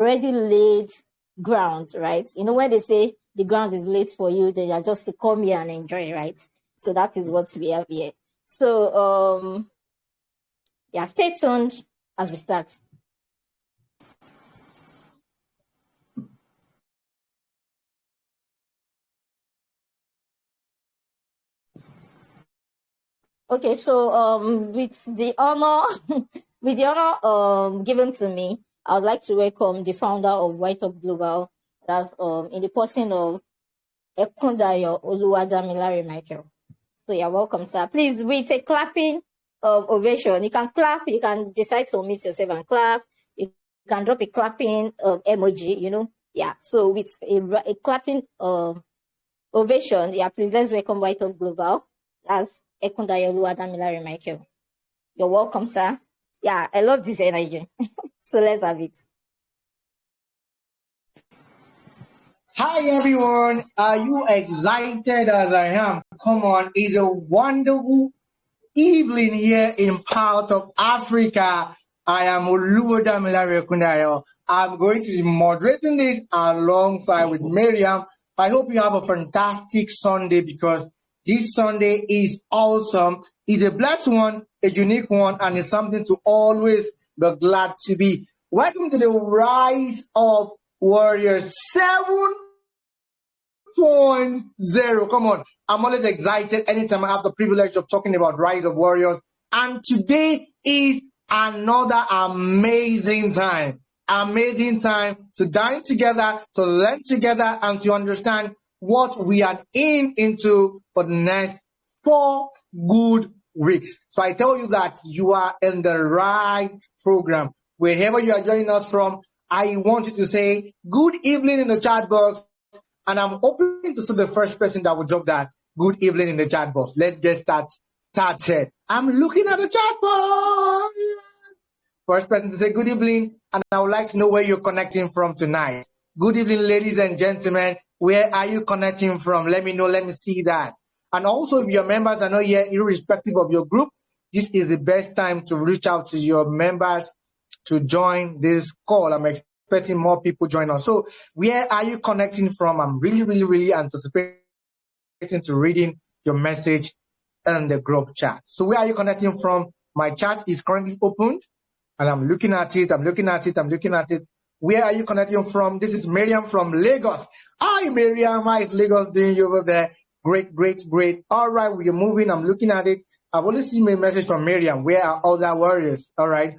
already laid ground, right? You know, when they say the ground is laid for you, they are just to come here and enjoy, right? So that is what we have here. So, yeah, stay tuned as we start. Okay, so with the honor given to me, I would like to welcome the founder of YTOP Global, that's in the person of Ekundayo Oluwadamilare Michael. So you're welcome, sir. Please, with a clapping ovation. You can clap, you can decide to unmute yourself and clap. You can drop a clapping emoji, you know. Yeah, so with a clapping ovation, yeah, please let's welcome YTOP Global. That's Ekundayo Oluwadamilare Michael. You're welcome, sir. Yeah, I love this energy. So let's have it. Hi everyone, are you excited as I am? Come on, it's a wonderful evening here in part of Africa. I am Oluwadamilare Kundayo. I'm going to be moderating this alongside with Miriam. I hope you have a fantastic Sunday because this Sunday is awesome. It's a blessed one, a unique one, and it's something to always be glad to be. Welcome to the Rise of Warriors 7.0. Come on, I'm always excited anytime I have the privilege of talking about Rise of Warriors. And today is another amazing time to dine together, to learn together, and to understand what we are into for the next 4 good weeks. So I tell you that you are in the right program. Wherever you are joining us from, I want you to say good evening in the chat box. And I'm hoping to see the first person that will drop that good evening in the chat box. Let's get started. I'm looking at the chat box. First person to say good evening, and I would like to know where you're connecting from tonight. Good evening, ladies and gentlemen. Where are you connecting from? Let me know. Let me see that. And also, if your members are not here, irrespective of your group, this is the best time to reach out to your members to join this call. I'm expecting more people join us. So where are you connecting from? I'm really anticipating to reading your message in the group chat. So where are you connecting from? My chat is currently opened and I'm looking at it. Where are you connecting from? This is Miriam from Lagos. Hi Miriam, how is Lagos doing you over there? Great. All right, we're moving. I'm looking at it. I've only seen a message from Miriam. Where are all the warriors? All right.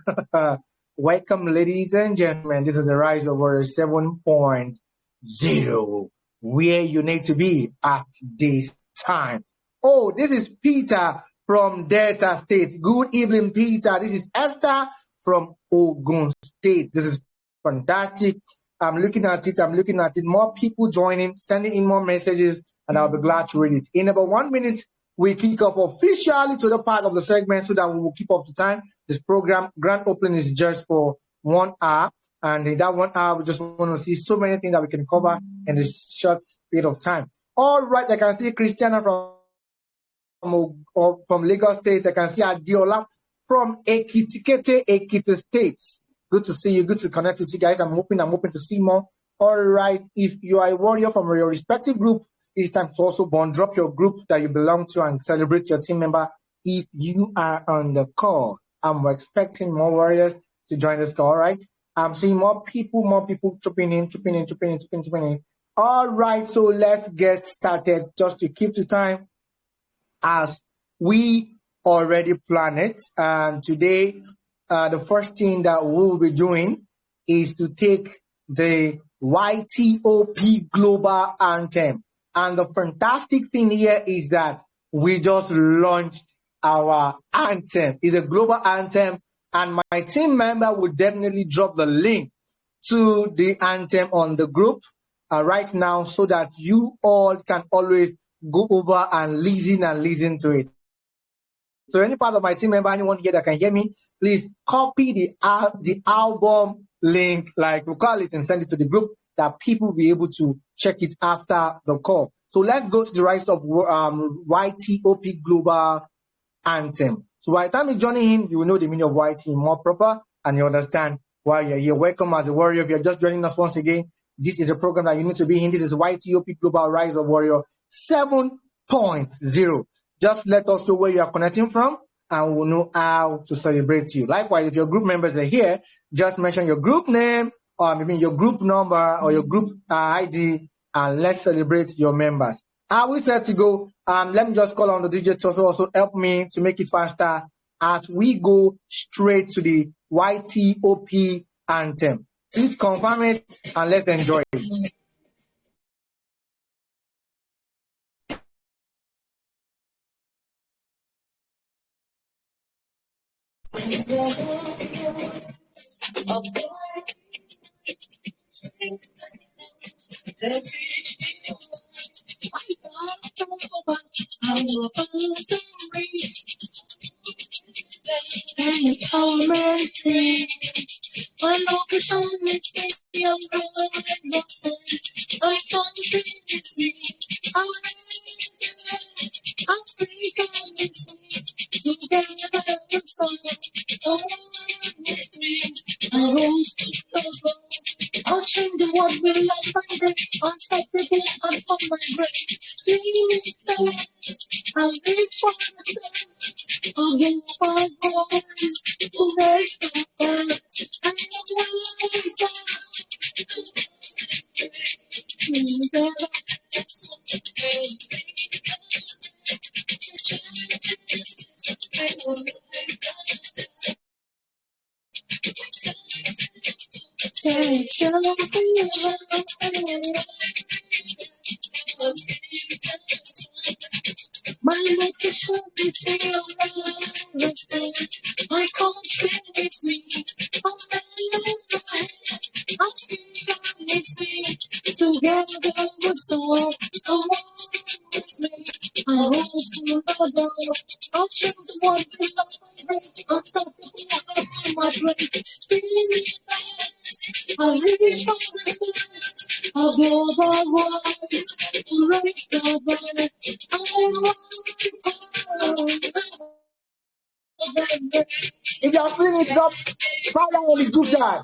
Welcome, ladies and gentlemen. This is the Rise of Warriors 7.0, where you need to be at this time. Oh, this is Peter from Delta State. Good evening, Peter. This is Esther from Ogun State. This is fantastic. I'm looking at it. More people joining, sending in more messages, and I'll be glad to read it. In about 1 minute, we kick off officially to the part of the segment so that we will keep up to time. This program, grand opening, is just for 1 hour. And in that 1 hour, we just want to see so many things that we can cover in this short period of time. All right, I can see Christiana from Lagos State. I can see Adiola from Ekiti State. Good to see you. Good to connect with you guys. I'm hoping to see more. All right. If you are a warrior from your respective group, it's time to also drop your group that you belong to and celebrate your team member if you are on the call. I'm expecting more warriors to join this call. All right. I'm seeing more people chipping in. All right. So let's get started just to keep the time as we already planned it. And today, the first thing that we'll be doing is to take the YTOP Global Anthem. And the fantastic thing here is that we just launched our anthem. It's a global anthem, and my team member will definitely drop the link to the anthem on the group right now so that you all can always go over and listen to it. So any part of my team member, anyone here that can hear me, please copy the album link, like we call it, and send it to the group that people will be able to check it after the call. So let's go to the Rise of YTOP Global Anthem. So by the time you join in, you will know the meaning of YT more proper, and you understand while you're here. Welcome as a warrior. If you're just joining us once again, this is a program that you need to be in. This is YTOP Global Rise of Warrior 7.0. Just let us know where you are connecting from, and we'll know how to celebrate you. Likewise, if your group members are here, just mention your group name, or maybe your group number, or your group ID, and let's celebrate your members. Are we set to go? Let me just call on the DJ to also help me to make it faster as we go straight to the YTOP anthem. Please confirm it and let's enjoy it. I'll change the world with life and grace, unstoppable and for my grace. Please, I'll reach for myself. I'll give my voice to make the best. I my location is here, my country needs me. I'll needs me. Together we're so with me. I won't the door. I'll change the world with love and grace. Unstoppable and my grace. I'll reach for the stars. I'll go the voice to raise the voice. If you're feeling it up, fire on the good guy.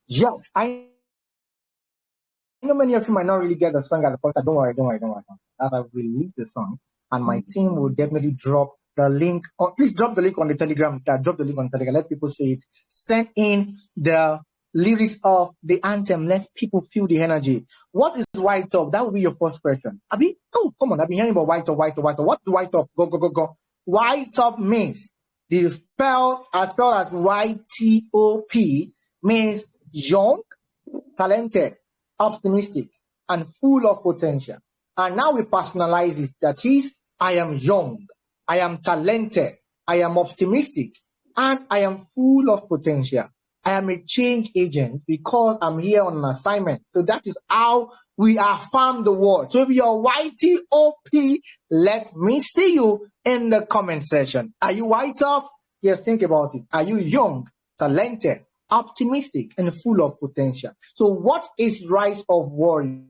Yes, I know many of you might not really get the song at the first. Don't worry. As I release the song, and my team will definitely drop the link. Please drop the link on the Telegram. Drop the link on Telegram. Let people see it. Send in the lyrics of the anthem. Let people feel the energy. What is YTOP? That will be your first question. Abi, oh, come on. I've been hearing about YTOP. What's YTOP? Go. YTOP means spelled as YTOP means young, talented, optimistic, and full of potential. And now we personalize it. That is, I am young, I am talented, I am optimistic, and I am full of potential. I am a change agent because I'm here on an assignment. So that is how we affirm the word. So if you're YTOP, let me see you in the comment section. Are you YTOP? Yes, think about it. Are you young, talented, optimistic, and full of potential? So what is Rise of Warrior?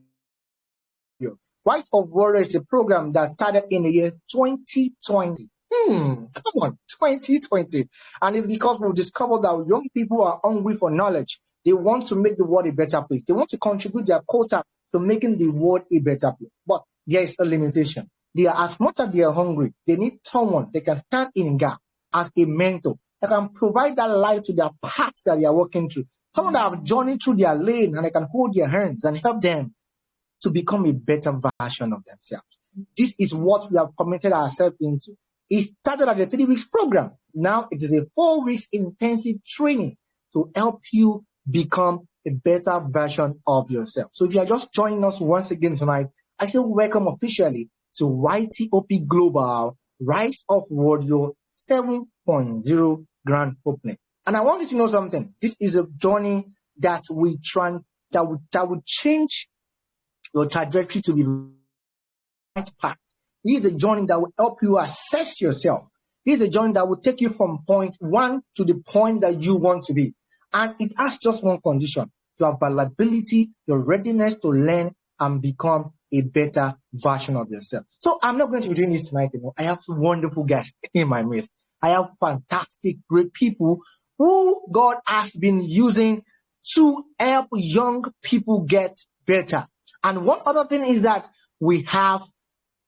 Rise of Warrior is a program that started in the year 2020. Come on, 2020. And it's because we've discovered that young people are hungry for knowledge. They want to make the world a better place. They want to contribute their quota to making the world a better place. But there is a limitation. They are, as much as they are hungry, they need someone they can stand in gap as a mentor that can provide that light to their paths that they are walking through. Someone that have journeyed through their lane and they can hold their hands and help them to become a better version of themselves. This is what we have committed ourselves into. It started at a 3 weeks program. Now it is a 4 weeks intensive training to help you become a better version of yourself. So if you are just joining us once again tonight, I say welcome officially to YTOP Global Rise of Warrior 7.0 Grand Opening. And I want you to know something. This is a journey that will change your trajectory to the right path. This is a journey that will help you assess yourself. This is a journey that will take you from point one to the point that you want to be. And it has just one condition: your availability, your readiness to learn and become a better version of yourself. So I'm not going to be doing this tonight. I have wonderful guests in my midst. I have fantastic, great people who God has been using to help young people get better. And one other thing is that we have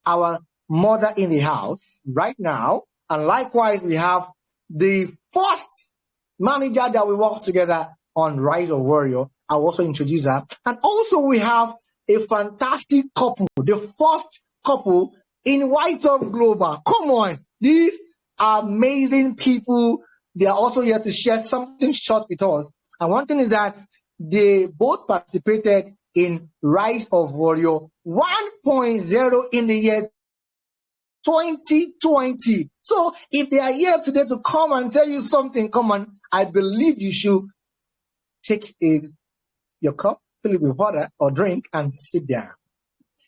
our mother in the house right now. And likewise, we have the first manager that we work together on Rise of Warrior. I'll also introduce her. And also we have a fantastic couple, the first couple in YTOP Global. Come on, these are amazing people. They are also here to share something short with us. And one thing is that they both participated in Rise of Warrior 1.0 in the year 2020. So if they are here today to come and tell you something, come on, I believe you should take your cup, fill it with water or drink, and sit down.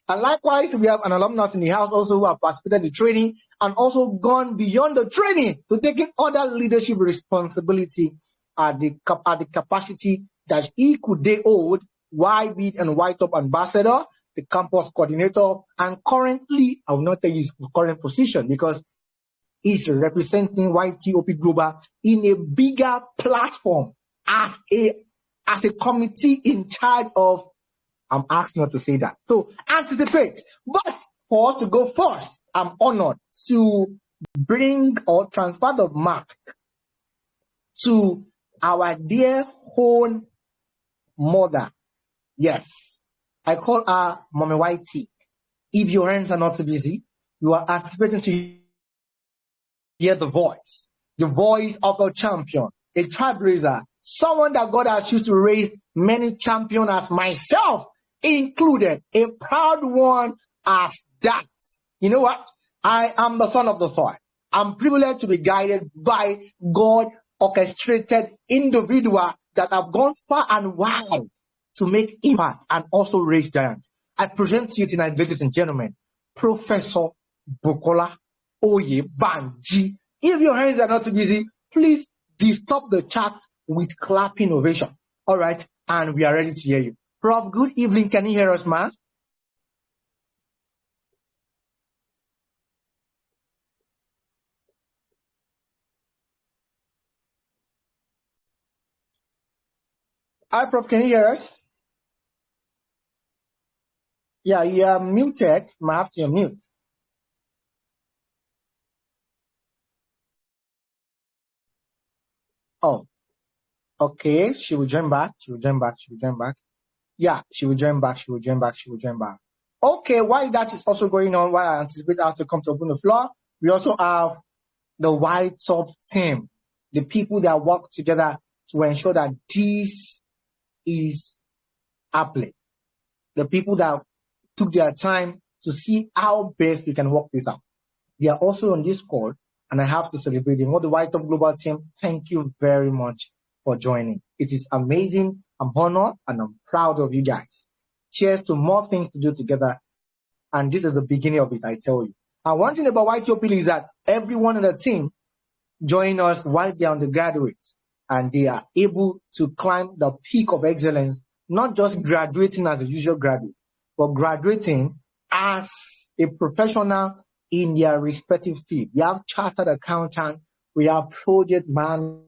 And likewise, we have an alumnus in the house also who have participated in the training and also gone beyond the training to taking other leadership responsibility at the capacity that he could they hold, YB and YTOP ambassador, the campus coordinator, and currently, I will not tell you his current position because he's representing YTOP Global in a bigger platform as a committee in charge of, I'm asking not to say that. So anticipate. But for us to go first, I'm honored to bring or transfer the mark to our dear own mother. Yes, I call her Mommy YT. If your hands are not too busy, you are anticipating to hear the voice of the champion, a trailblazer, someone that God has used to raise many champions as myself included, a proud one as that. You know what? I am the son of the soil. I'm privileged to be guided by God orchestrated individuals that have gone far and wide to make impact and also raise giants. I present to you tonight, ladies and gentlemen, Professor Bukola Oye Banji. If your hands are not too busy, please disturb the chat with clapping ovation. All right, and we are ready to hear you. Prof, good evening. Can you hear us, man? Hi, Prof, can you hear us? Yeah, you are muted. I have to mute. Oh, okay. She will join back. Yeah, she will join back. Okay, while that is also going on, while I anticipate her to come to open the floor, we also have the YTOP team, the people that work together to ensure that this is happening. The people that took their time to see how best we can work this out. They are also on this call, and I have to celebrate them. All the YTOP Global team, thank you very much for joining. It is amazing. I'm honored and I'm proud of you guys. Cheers to more things to do together. And this is the beginning of it, I tell you. And one thing about YTOP is that everyone in the team join us while they're undergraduates, and they are able to climb the peak of excellence, not just graduating as a usual graduate, but graduating as a professional in their respective field. We have chartered accountant, we have project manager,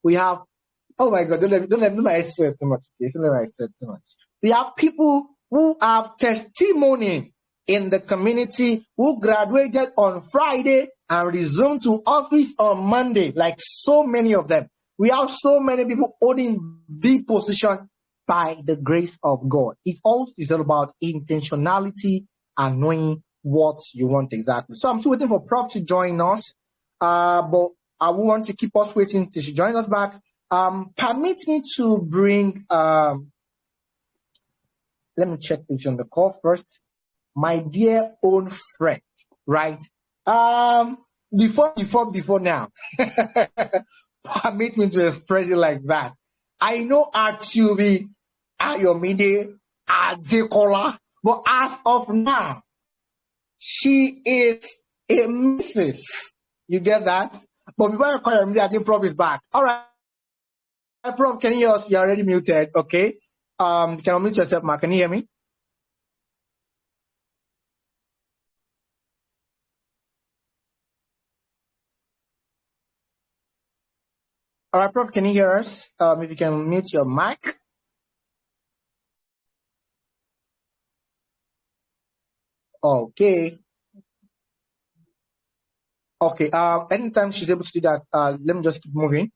we have, oh my God, don't let me swear too much. Okay? Don't let me swear too much. We have people who have testimony in the community who graduated on Friday and resumed to office on Monday, like so many of them. We have so many people holding the position by the grace of God. It all is all about intentionality and knowing what you want exactly. So I'm still waiting for Prof to join us, but I will want to keep us waiting till she joins us back. Permit me to bring, let me check who's on the call first. My dear own friend, right? Before now, permit me to express it like that. I know Artubi, Ayomide, Adekola, but as of now, she is a Mrs. You get that? But before I call Ayomide, I think Prof is back. All right, Prof, can you hear us? You're already muted, okay? You can unmute yourself, Mark. Can you hear me? All right, Prof, can you hear us? If you can mute your mic. Okay. Okay. Anytime she's able to do that, let me just keep moving.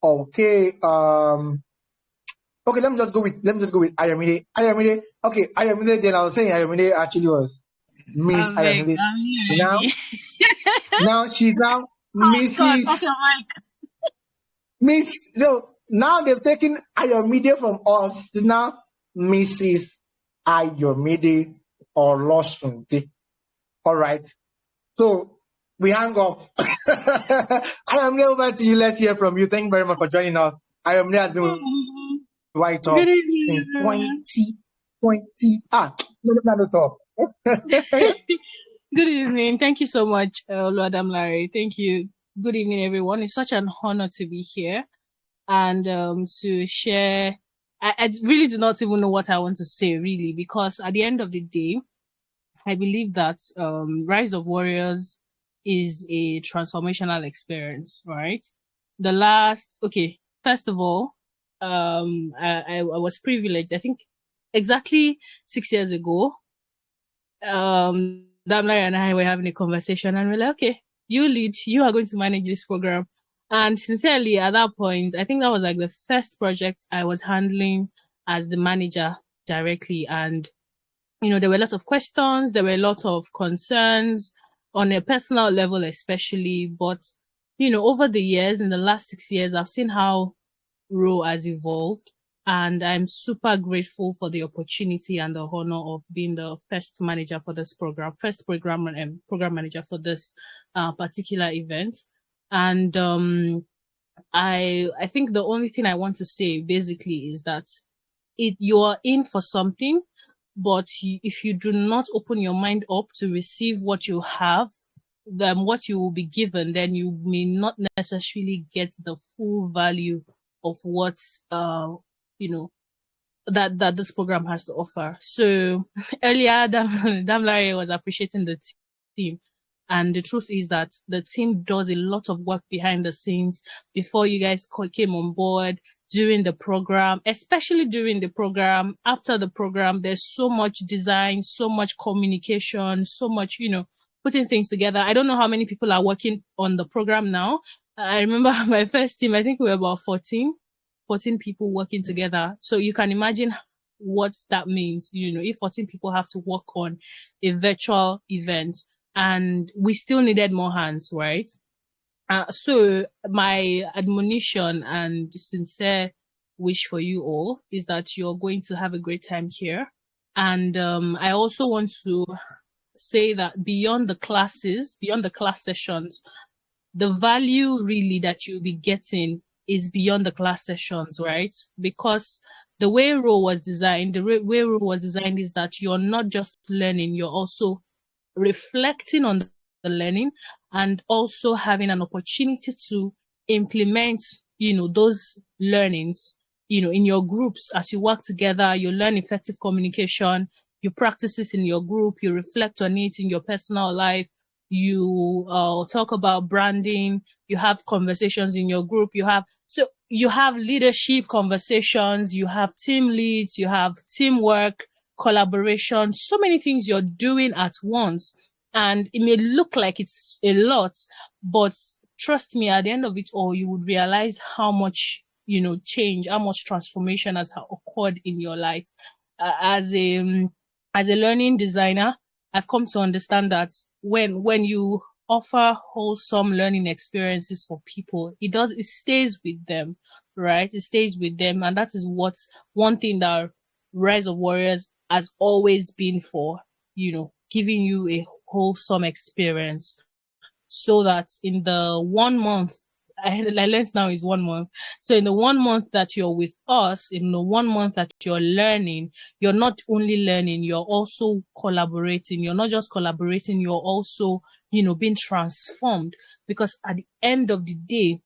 Okay. Okay. Let me just go with Ayomide. Ayomide. Okay. Ayomide. Then I was saying Ayomide actually was Miss Ayomide. Now she's now Mrs. Miss. So now they've taken Ayomide from us to now Mrs. Ayomide or Losunde. All right. So we hang up. Ayomide, over to you. Let's hear from you. Thank you very much for joining us. Ayomide has been with YTOP since 2020. No talk. Good evening. Thank you so much, Oluwadam Larry. Thank you. Good evening, everyone. It's such an honor to be here and to share. I really do not even know what I want to say, really, because at the end of the day, I believe that Rise of Warriors is a transformational experience, right? First of all, I was privileged. I think exactly 6 years ago, Damla and I were having a conversation and we're like, okay, you lead, you are going to manage this program. And sincerely, at that point, I think that was like the first project I was handling as the manager directly. And, you know, there were a lot of questions, there were a lot of concerns on a personal level, especially. But, you know, over the years, in the last 6 years, I've seen how role has evolved. And I'm super grateful for the opportunity and the honor of being the first manager for this program, first program manager for this particular event. And I think the only thing I want to say basically is that you are in for something, but if you do not open your mind up to receive what you have, then what you will be given, then you may not necessarily get the full value of what you know that this program has to offer. So earlier, Damlare was appreciating the team, and the truth is that the team does a lot of work behind the scenes before you guys came on board, during the program, especially during the program, after the program. There's so much design, so much communication, so much, you know, putting things together. I don't know how many people are working on the program now. I remember my first team, I think we were about 14 people working together. So you can imagine what that means, you know, if 14 people have to work on a virtual event, and we still needed more hands, right? So my admonition and sincere wish for you all is that you're going to have a great time here. And I also want to say that beyond the classes, beyond the class sessions, the value really that you'll be getting is beyond the class sessions, right? Because the way RO was designed, is that you're not just learning, you're also reflecting on the learning and also having an opportunity to implement, you know, those learnings, you know, in your groups. As you work together, you learn effective communication, you practice it in your group, you reflect on it in your personal life, you talk about branding, you have conversations in your group, you have leadership conversations, you have team leads, you have teamwork, collaboration, so many things you're doing at once. And it may look like it's a lot, but trust me, at the end of it all, you would realize how much, change, how much transformation has occurred in your life. As a learning designer, I've come to understand that when you offer wholesome learning experiences for people, it stays with them, right? It stays with them. And that is one thing that Rise of Warriors has always been for, giving you a wholesome experience, so that in the 1 month, I learned now is 1 month. So in the 1 month that you're with us, in the 1 month that you're learning, you're not only learning, you're also collaborating. You're not just collaborating, you're also, being transformed. Because at the end of the day,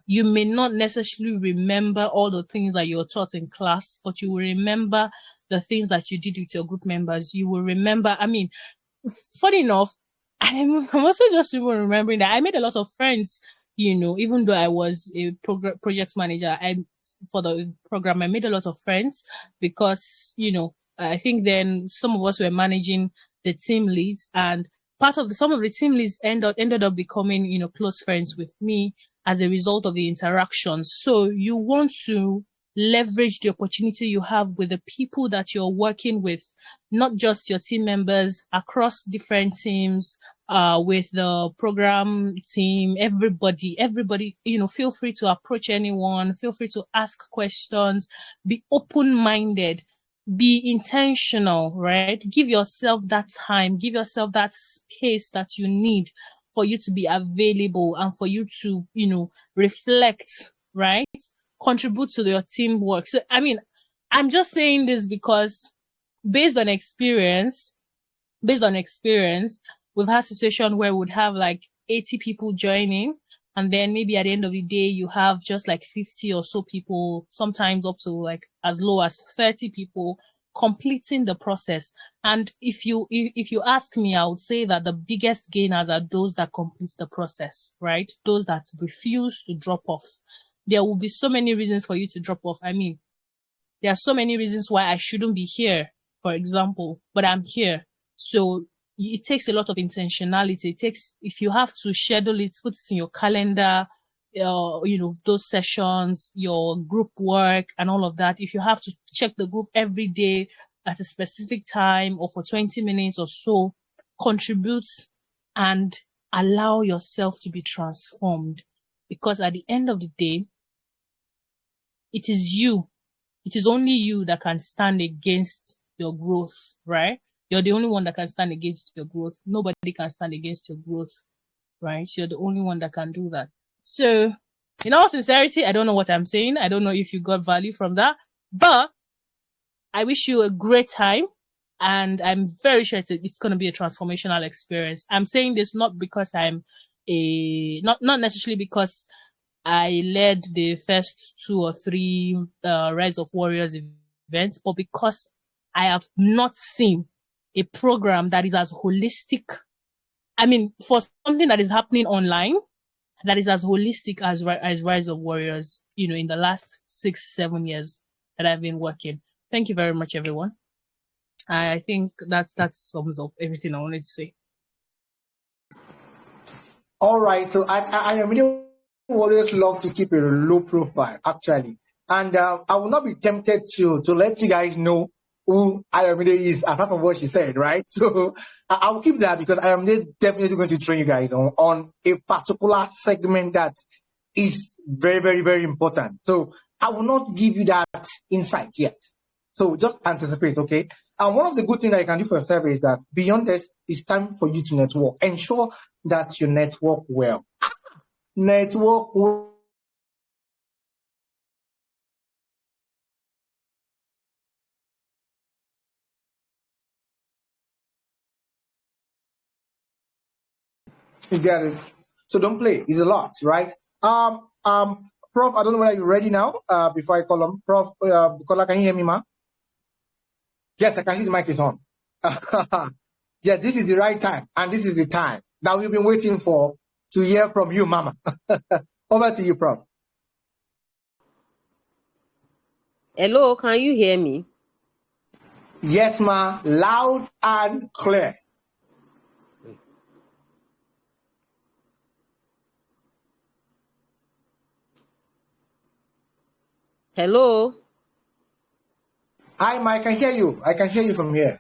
you may not necessarily remember all the things that you're taught in class, but you will remember the things that you did with your group members. You will remember, funny enough, I'm also just even remembering that I made a lot of friends, even though I was a project manager, for the program, I made a lot of friends because, I think then some of us were managing the team leads, and some of the team leads ended up becoming, close friends with me as a result of the interactions. So you want to leverage the opportunity you have with the people that you're working with, not just your team members, across different teams, with the program team, everybody, feel free to approach anyone, feel free to ask questions, be open-minded, be intentional, right? Give yourself that time, give yourself that space that you need for you to be available and for you to, reflect, right? Contribute to your teamwork. So, I'm just saying this because based on experience, we've had situations where we'd have like 80 people joining, and then maybe at the end of the day, you have just like 50 or so people, sometimes up to like as low as 30 people completing the process. And if you ask me, I would say that the biggest gainers are those that complete the process, right? Those that refuse to drop off. There will be so many reasons for you to drop off. There are so many reasons why I shouldn't be here, for example, but I'm here. So it takes a lot of intentionality. If you have to schedule it, put it in your calendar, those sessions, your group work and all of that. If you have to check the group every day at a specific time or for 20 minutes or so, contribute and allow yourself to be transformed. Because at the end of the day, it is only you that can stand against your growth, right? You're the only one that can stand against your growth. Nobody can stand against your growth, right? You're the only one that can do that. So, in all sincerity, I don't know what I'm saying. I don't know if you got value from that, but I wish you a great time, and I'm very sure it's going to be a transformational experience. I'm saying this not because not necessarily because I led the first 2 or 3 Rise of Warriors events, but because I have not seen a program that is as holistic. For something that is happening online, that is as holistic as Rise of Warriors, in the last 6-7 years that I've been working. Thank you very much, everyone. I think that sums up everything I wanted to say. All right. So I really always love to keep a low profile, actually. And I will not be tempted to let you guys know who Ayomide is, apart from what she said, right? So I will keep that because Ayomide definitely going to train you guys on a particular segment that is very, very, very important. So I will not give you that insight yet. So just anticipate, okay? And one of the good things that you can do for yourself is that beyond this, it's time for you to network. Ensure that you network well. Network well. You get it. So don't play. It's a lot, right? Prof, I don't know whether you're ready now. Before I call him, Prof, Bukola, can you hear me, ma? Yes, I can see the mic is on. Yeah, this is the right time, and this is the time that we've been waiting for to hear from you, Mama. Over to you, Prof. Hello, can you hear me? Yes, ma. Loud and clear. Hello. Hi, ma. I can hear you. I can hear you from here.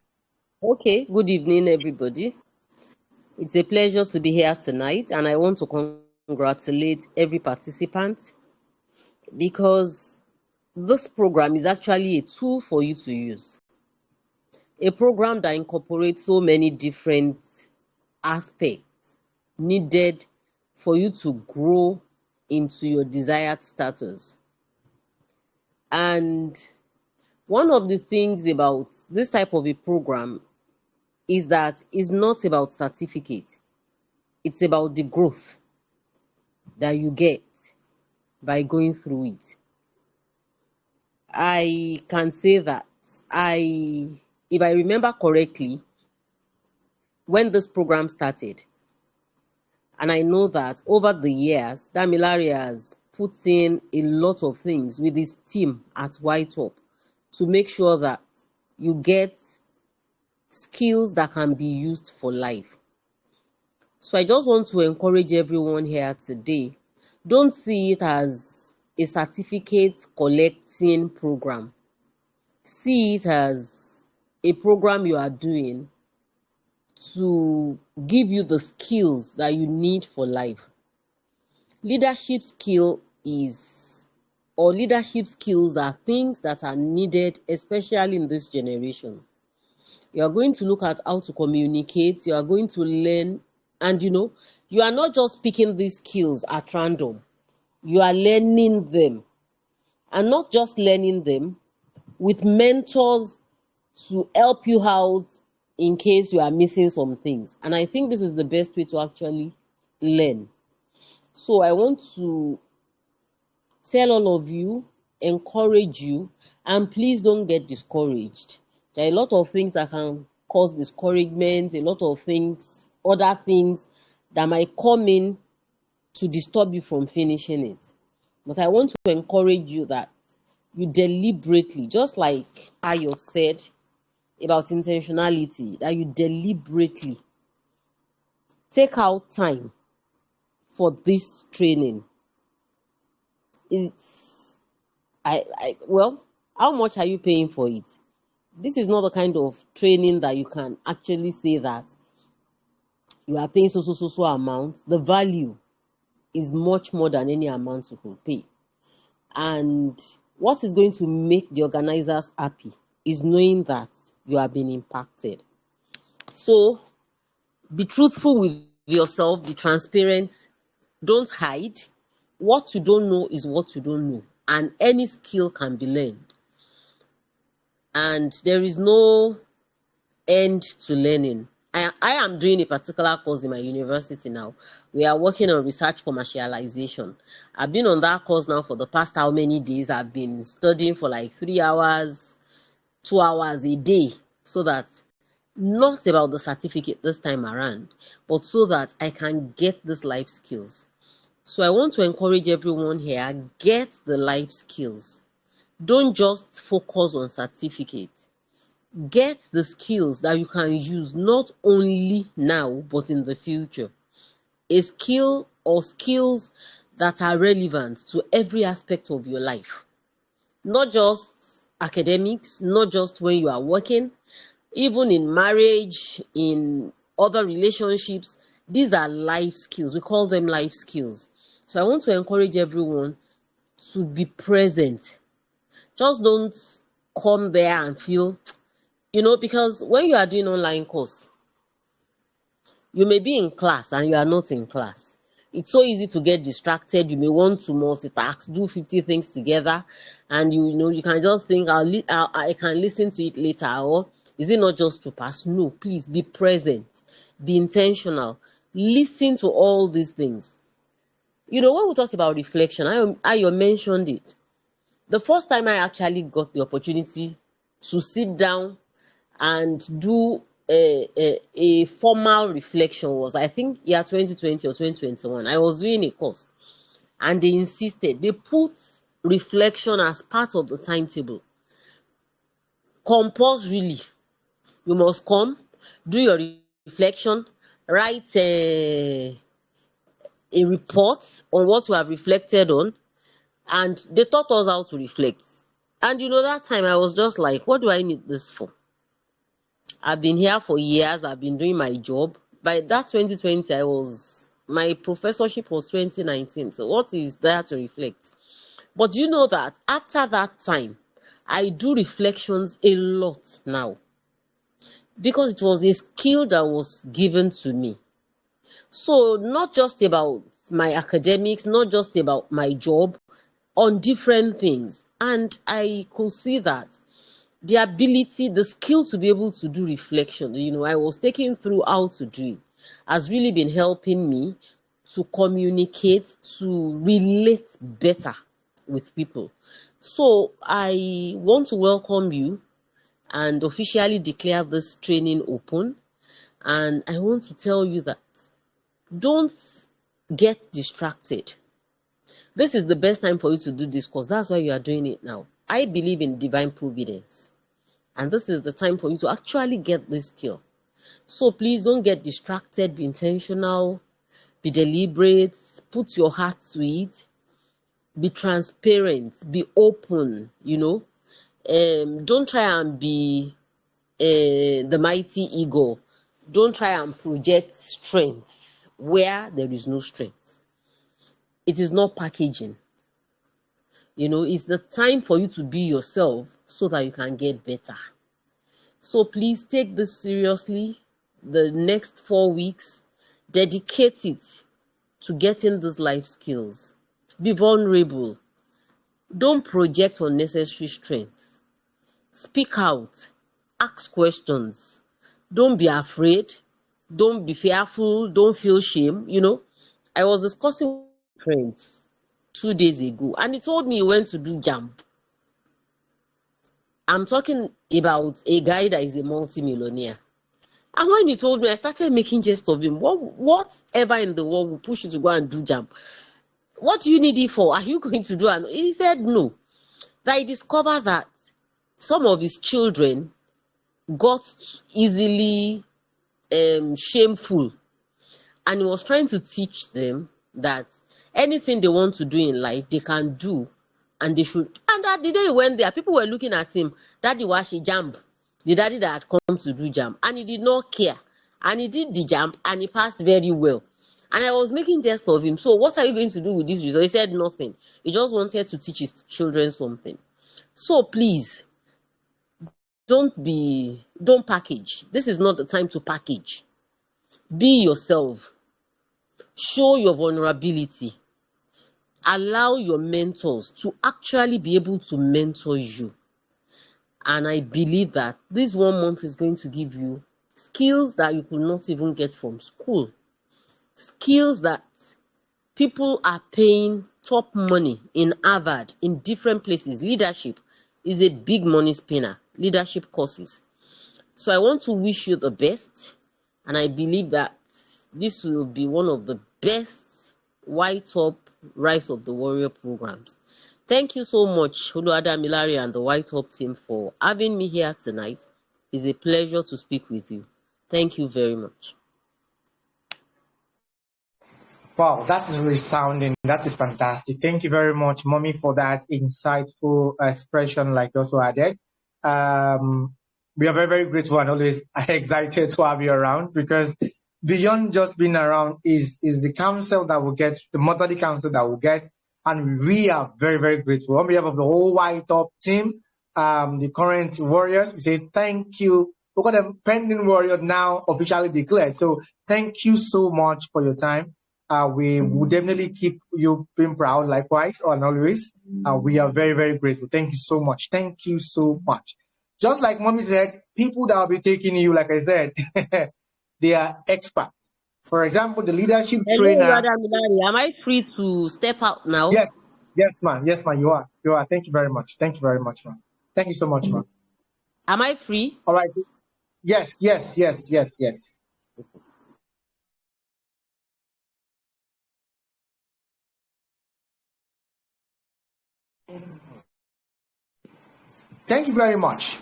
Okay, good evening, everybody. It's a pleasure to be here tonight, and I want to congratulate every participant because this program is actually a tool for you to use. A program that incorporates so many different aspects needed for you to grow into your desired status. And one of the things about this type of a program is that it's not about certificate. It's about the growth that you get by going through it. I can say that if I remember correctly, when this program started, and I know that over the years, Damilare has put in a lot of things with his team at YTOP to make sure that you get skills that can be used for life. So I just want to encourage everyone here today, don't see it as a certificate collecting program. See it as a program you are doing to give you the skills that you need for life. Leadership skills are things that are needed, especially in this generation. You are going to look at how to communicate, you are going to learn, and you are not just picking these skills at random. You are learning them, and not just learning them, with mentors to help you out in case you are missing some things. And I think this is the best way to actually learn. So I want to tell all of you, encourage you, and please don't get discouraged. There are a lot of things that can cause discouragement, a lot of things, other things that might come in to disturb you from finishing it. But I want to encourage you that you deliberately, just like Ayo said about intentionality, that you deliberately take out time for this training. It's well, how much are you paying for it? This is not the kind of training that you can actually say that you are paying so amount. The value is much more than any amount you can pay. And what is going to make the organizers happy is knowing that you are being impacted. So be truthful with yourself, be transparent, don't hide. What you don't know is what you don't know, and any skill can be learned. And there is no end to learning. I am doing a particular course in my university now. We are working on research commercialization. I've been on that course now for the past how many days? I've been studying for like 3 hours, 2 hours a day, so that not about the certificate this time around, but so that I can get these life skills. So I want to encourage everyone here, get the life skills. Don't just focus on certificate. Get the skills that you can use not only now, but in the future. A skill or skills that are relevant to every aspect of your life. Not just academics, not just when you are working, even in marriage, in other relationships. These are life skills. We call them life skills. So I want to encourage everyone to be present. Just don't come there and feel, because when you are doing online course, you may be in class and you are not in class. It's so easy to get distracted. You may want to multitask, do 50 things together, and you can just think, I can listen to it later, or is it not just to pass? No, please be present, be intentional, listen to all these things. When we talk about reflection, I mentioned it. The first time I actually got the opportunity to sit down and do a formal reflection was, I think, 2020 or 2021. I was doing a course, and they insisted, they put reflection as part of the timetable. compulsorily, you must come, do your reflection, write a report on what you have reflected on, and they taught us how to reflect. And that time I was just like, what do I need this for? I've been here for years, I've been doing my job. By that 2020, my professorship was 2019. So what is there to reflect? But you know that after that time, I do reflections a lot now, because it was a skill that was given to me. So not just about my academics, not just about my job, on different things. And I could see that the ability, the skill to be able to do reflection, I was taken through how to do it, has really been helping me to communicate, to relate better with people. So I want to welcome you and officially declare this training open. And I want to tell you that don't get distracted. This is the best time for you to do this course. That's why you are doing it now. I believe in divine providence. And this is the time for you to actually get this skill. So please don't get distracted. Be intentional. Be deliberate. Put your heart to it. Be transparent. Be open. Don't try and be the mighty ego. Don't try and project strength where there is no strength. It is not packaging. It's the time for you to be yourself so that you can get better. So please take this seriously. The next 4 weeks, dedicate it to getting these life skills. Be vulnerable. Don't project unnecessary strength. Speak out. Ask questions. Don't be afraid. Don't be fearful. Don't feel shame. I was discussing with friends 2 days ago, and he told me he went to do jump. I'm talking about a guy that is a multi-millionaire. And when he told me, I started making jest of him. Whatever in the world will push you to go and do jump? What do you need it for? Are you going to do it? He said no. That he discovered that some of his children got easily shameful. And he was trying to teach them that anything they want to do in life, they can do, and they should. And that the day he went there, people were looking at him. Daddy was a jump. The daddy that had come to do jump, and he did not care. And he did the jump, and he passed very well. And I was making jest of him. So what are you going to do with this result? He said nothing. He just wanted to teach his children something. So please, don't package. This is not the time to package. Be yourself. Show your vulnerability. Allow your mentors to actually be able to mentor you. And I believe that this 1 month is going to give you skills that you could not even get from school. Skills that people are paying top money in Harvard, in different places. Leadership is a big money spinner. Leadership courses. So I want to wish you the best. And I believe that this will be one of the best YTOP Rise of the Warrior programs. Thank you so much, Oluwadamilare and the YTOP team, for having me here tonight. It's a pleasure to speak with you. Thank you very much. Wow, that is resounding. That is fantastic. Thank you very much, Mommy, for that insightful expression, like you also added. We are very, very grateful and always excited to have you around, because beyond just being around is the counsel that we'll get, the motherly counsel that we'll get. And we are very, very grateful. On behalf of the whole YTOP team, the current warriors, we say thank you. We've got a pending warrior now officially declared. So thank you so much for your time. We will definitely keep you being proud, likewise, and always. We are very, very grateful. Thank you so much. Thank you so much. Just like Mommy said, people that will be taking you, like I said, they are experts. For example, the leadership trainer. Am I free to step out now? Yes, ma'am. Yes, ma'am. You are. Thank you very much. Thank you very much, ma'am. Thank you so much, ma'am. Am I free? All right. Yes. Thank you very much.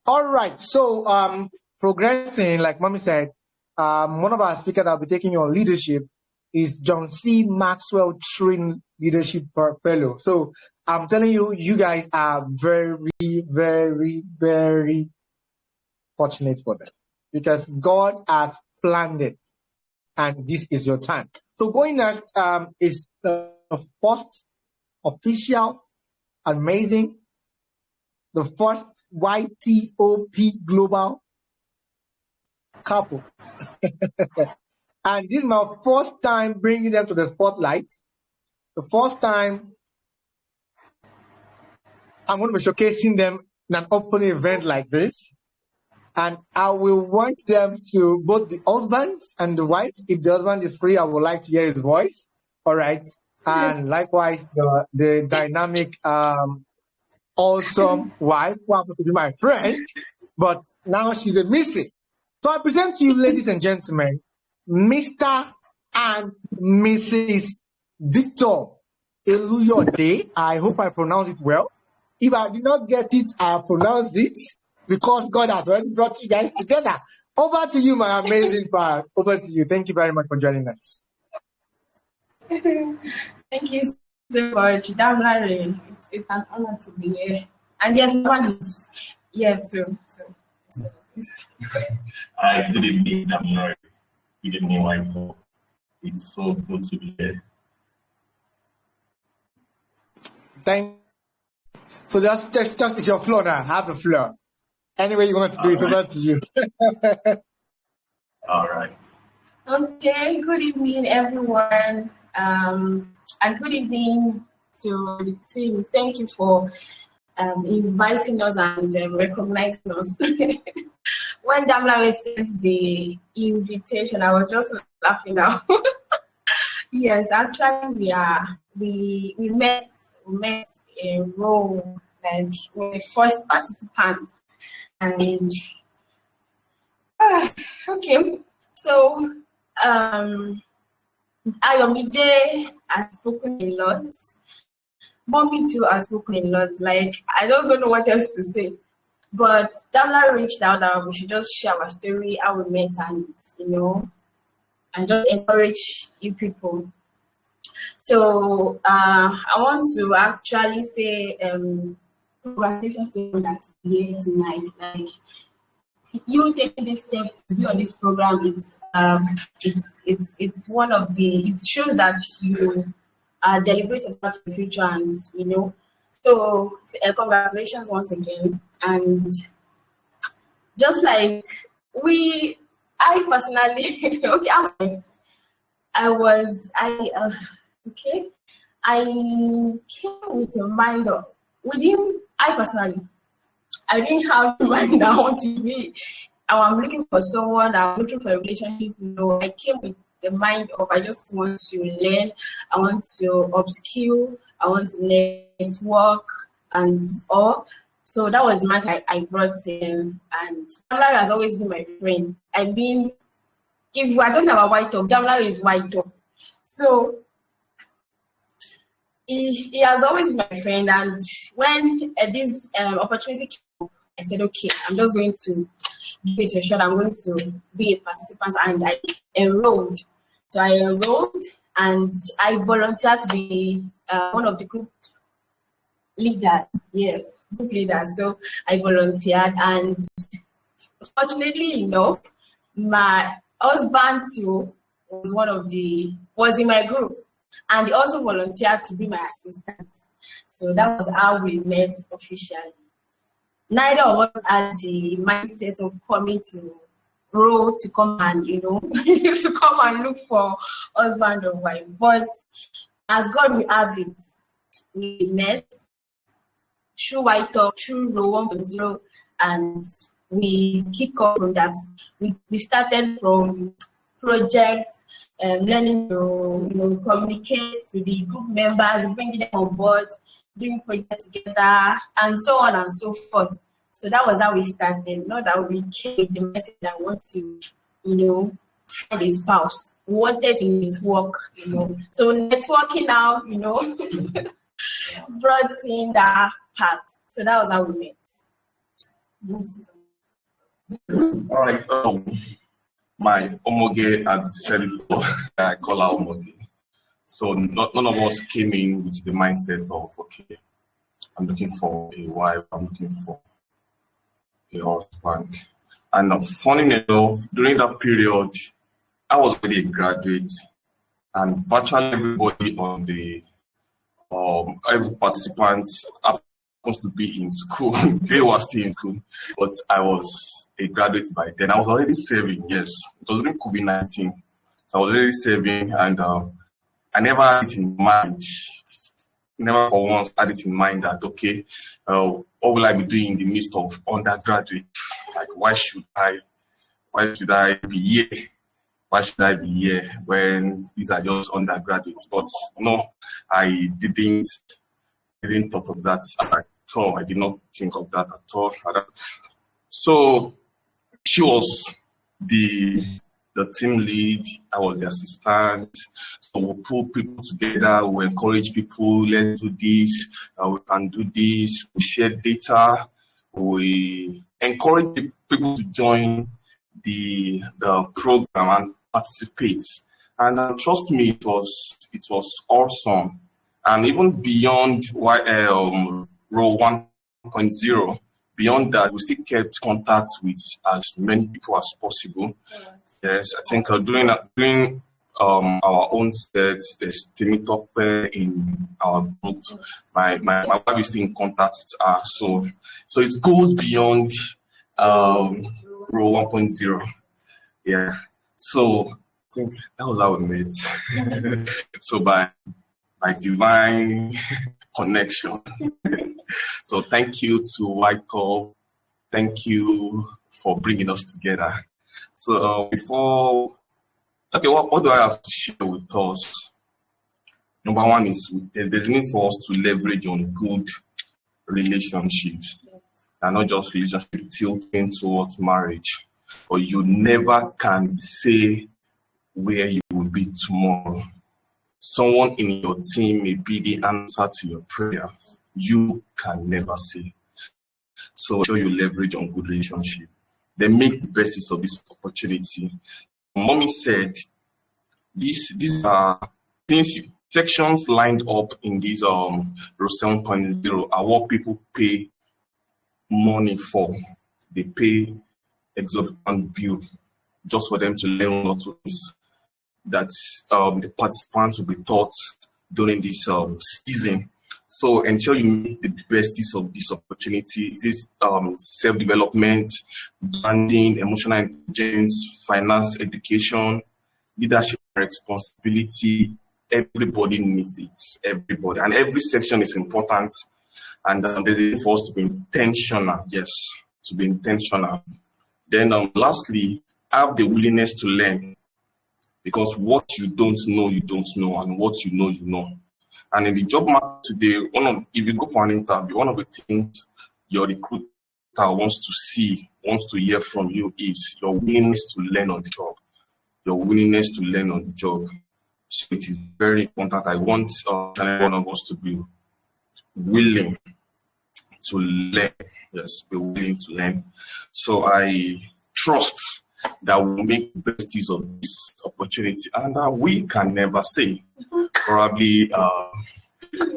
All right. So progressing, like Mommy said, one of our speakers that will be taking on leadership is John C. Maxwell Trained Leadership Fellow. So I'm telling you, you guys are very, very, very fortunate for this because God has planned it, and this is your time. So going next is the first official, amazing, the first YTOP global couple. And this is my first time bringing them to the spotlight. The first time I'm going to be showcasing them in an open event like this. And I will want them to, both the husband and the wife, if the husband is free, I would like to hear his voice. All right. And likewise, the dynamic, awesome wife, who happens to be my friend, but now she's a missus. So I present to you, ladies and gentlemen, Mr. and Mrs. Victor Eluyode. I hope I pronounced it well. If I did not get it, I pronounced it because God has already brought you guys together. Over to you, my amazing part. Over to you. Thank you very much for joining us. Thank you so much. Damlare, it's an honor to be here. And yes, one is here too. Hi, good evening, Damlare. Good evening, YTOP. It's so good to be here. Thank you. So just it's your floor now. Have the floor. Anyway you want to do it, over to you. All right. Okay, good evening, everyone. And good evening to the team. Thank you for inviting us and recognizing us. When Damlare sent the invitation, I was just laughing out. Yes, actually, we met in Rome, like we're the first participants, and okay, so Ayomide has spoken a lot. Mommy too has spoken a lot. Like I just don't know what else to say. But Damla reached out that we should just share our story, how we met, and and just encourage you people. So I want to actually say congratulations to that here tonight. Like you taking this step to be on this program, it's one of the, it shows that you are deliberate about the future, and so congratulations once again. And just like I personally okay, I came with a mind of, I didn't have a mind that I want to be, I'm looking for someone, I'm looking for a relationship. I came with the mind of, I just want to learn, I want to upskill, I want to network and all. So that was the man I brought in, and Damlare has always been my friend. If we are talking about YTOP, Damlare is YTOP. So he has always been my friend, and when this opportunity came up, I said, okay, I'm just going to give it a shot. I'm going to be a participant, and I enrolled. So I enrolled, and I volunteered to be one of the group leaders. Yes, group leaders. So I volunteered, and fortunately enough, my husband too was in my group, and he also volunteered to be my assistant. So that was how we met officially. Neither of us had the mindset of coming to Row to come and to come and look for husband or wife. But as God will have it, we met through YTOP, through Row 1.0, and we kick off from that. We started from projects, learning to communicate to the group members, bringing them on board, doing projects together, and so on and so forth. So that was how we started. Not that we came with the message that we want to, find a spouse. We wanted to network, So networking now, brought in that part. So that was how we met. All right. My Omoge had said it before. I call her Omoge. So none of us came in with the mindset of, okay, I'm looking for a wife, I'm looking for a husband. And funny enough, during that period, I was already a graduate, and virtually everybody on the every participant happens to be in school. They were still in school, but I was a graduate by then. I was already serving, yes. It was during COVID-19. So I was already serving, and I never had it in mind, never for once had it in mind that, okay, what will I be doing in the midst of undergraduates? Like, why should I be here? Why should I be here when these are just undergraduates? But no, I didn't thought of that at all. I did not think of that at all. So she was the team lead, I was the assistant. So we pull people together, we encourage people, let's do this, we can do this, we share data, we encourage people to join the program and participate. And trust me, it was awesome. And even beyond Row 1.0, beyond that, we still kept contact with as many people as possible. Yes, I think during our own sets, there's Temitope in our group. My wife is still in contact with her. So it goes beyond Row 1.0. Yeah. So I think that was how we met. So by divine connection. So thank you to YTOP. Thank you for bringing us together. So what do I have to share with us? Number one is there's need for us to leverage on good relationships, and not just relationships tilting towards marriage. But you never can say where you will be tomorrow. Someone in your team may be the answer to your prayer. You can never say. So sure you leverage on good relationship. Then make the best use of this opportunity. Mommy said these are things sections lined up in these Row 7.0 are what people pay money for. They pay exorbitant bill just for them to learn what to that the participants will be taught during this season. So ensure you make the best use of this opportunity. This self-development, branding, emotional intelligence, finance, education, leadership, responsibility. Everybody needs it. Everybody, and every section is important. And there's a need for us to be intentional. Yes, to be intentional. Then lastly, have the willingness to learn. Because what you don't know, and what you know. And in the job market today, if you go for an interview, one of the things your recruiter wants to hear from you is your willingness to learn on the job. Your willingness to learn on the job. So it is very important. I want one of us to be willing to learn. Yes, be willing to learn. So I trust that we'll make the best use of this opportunity, and we can never say. Probably, we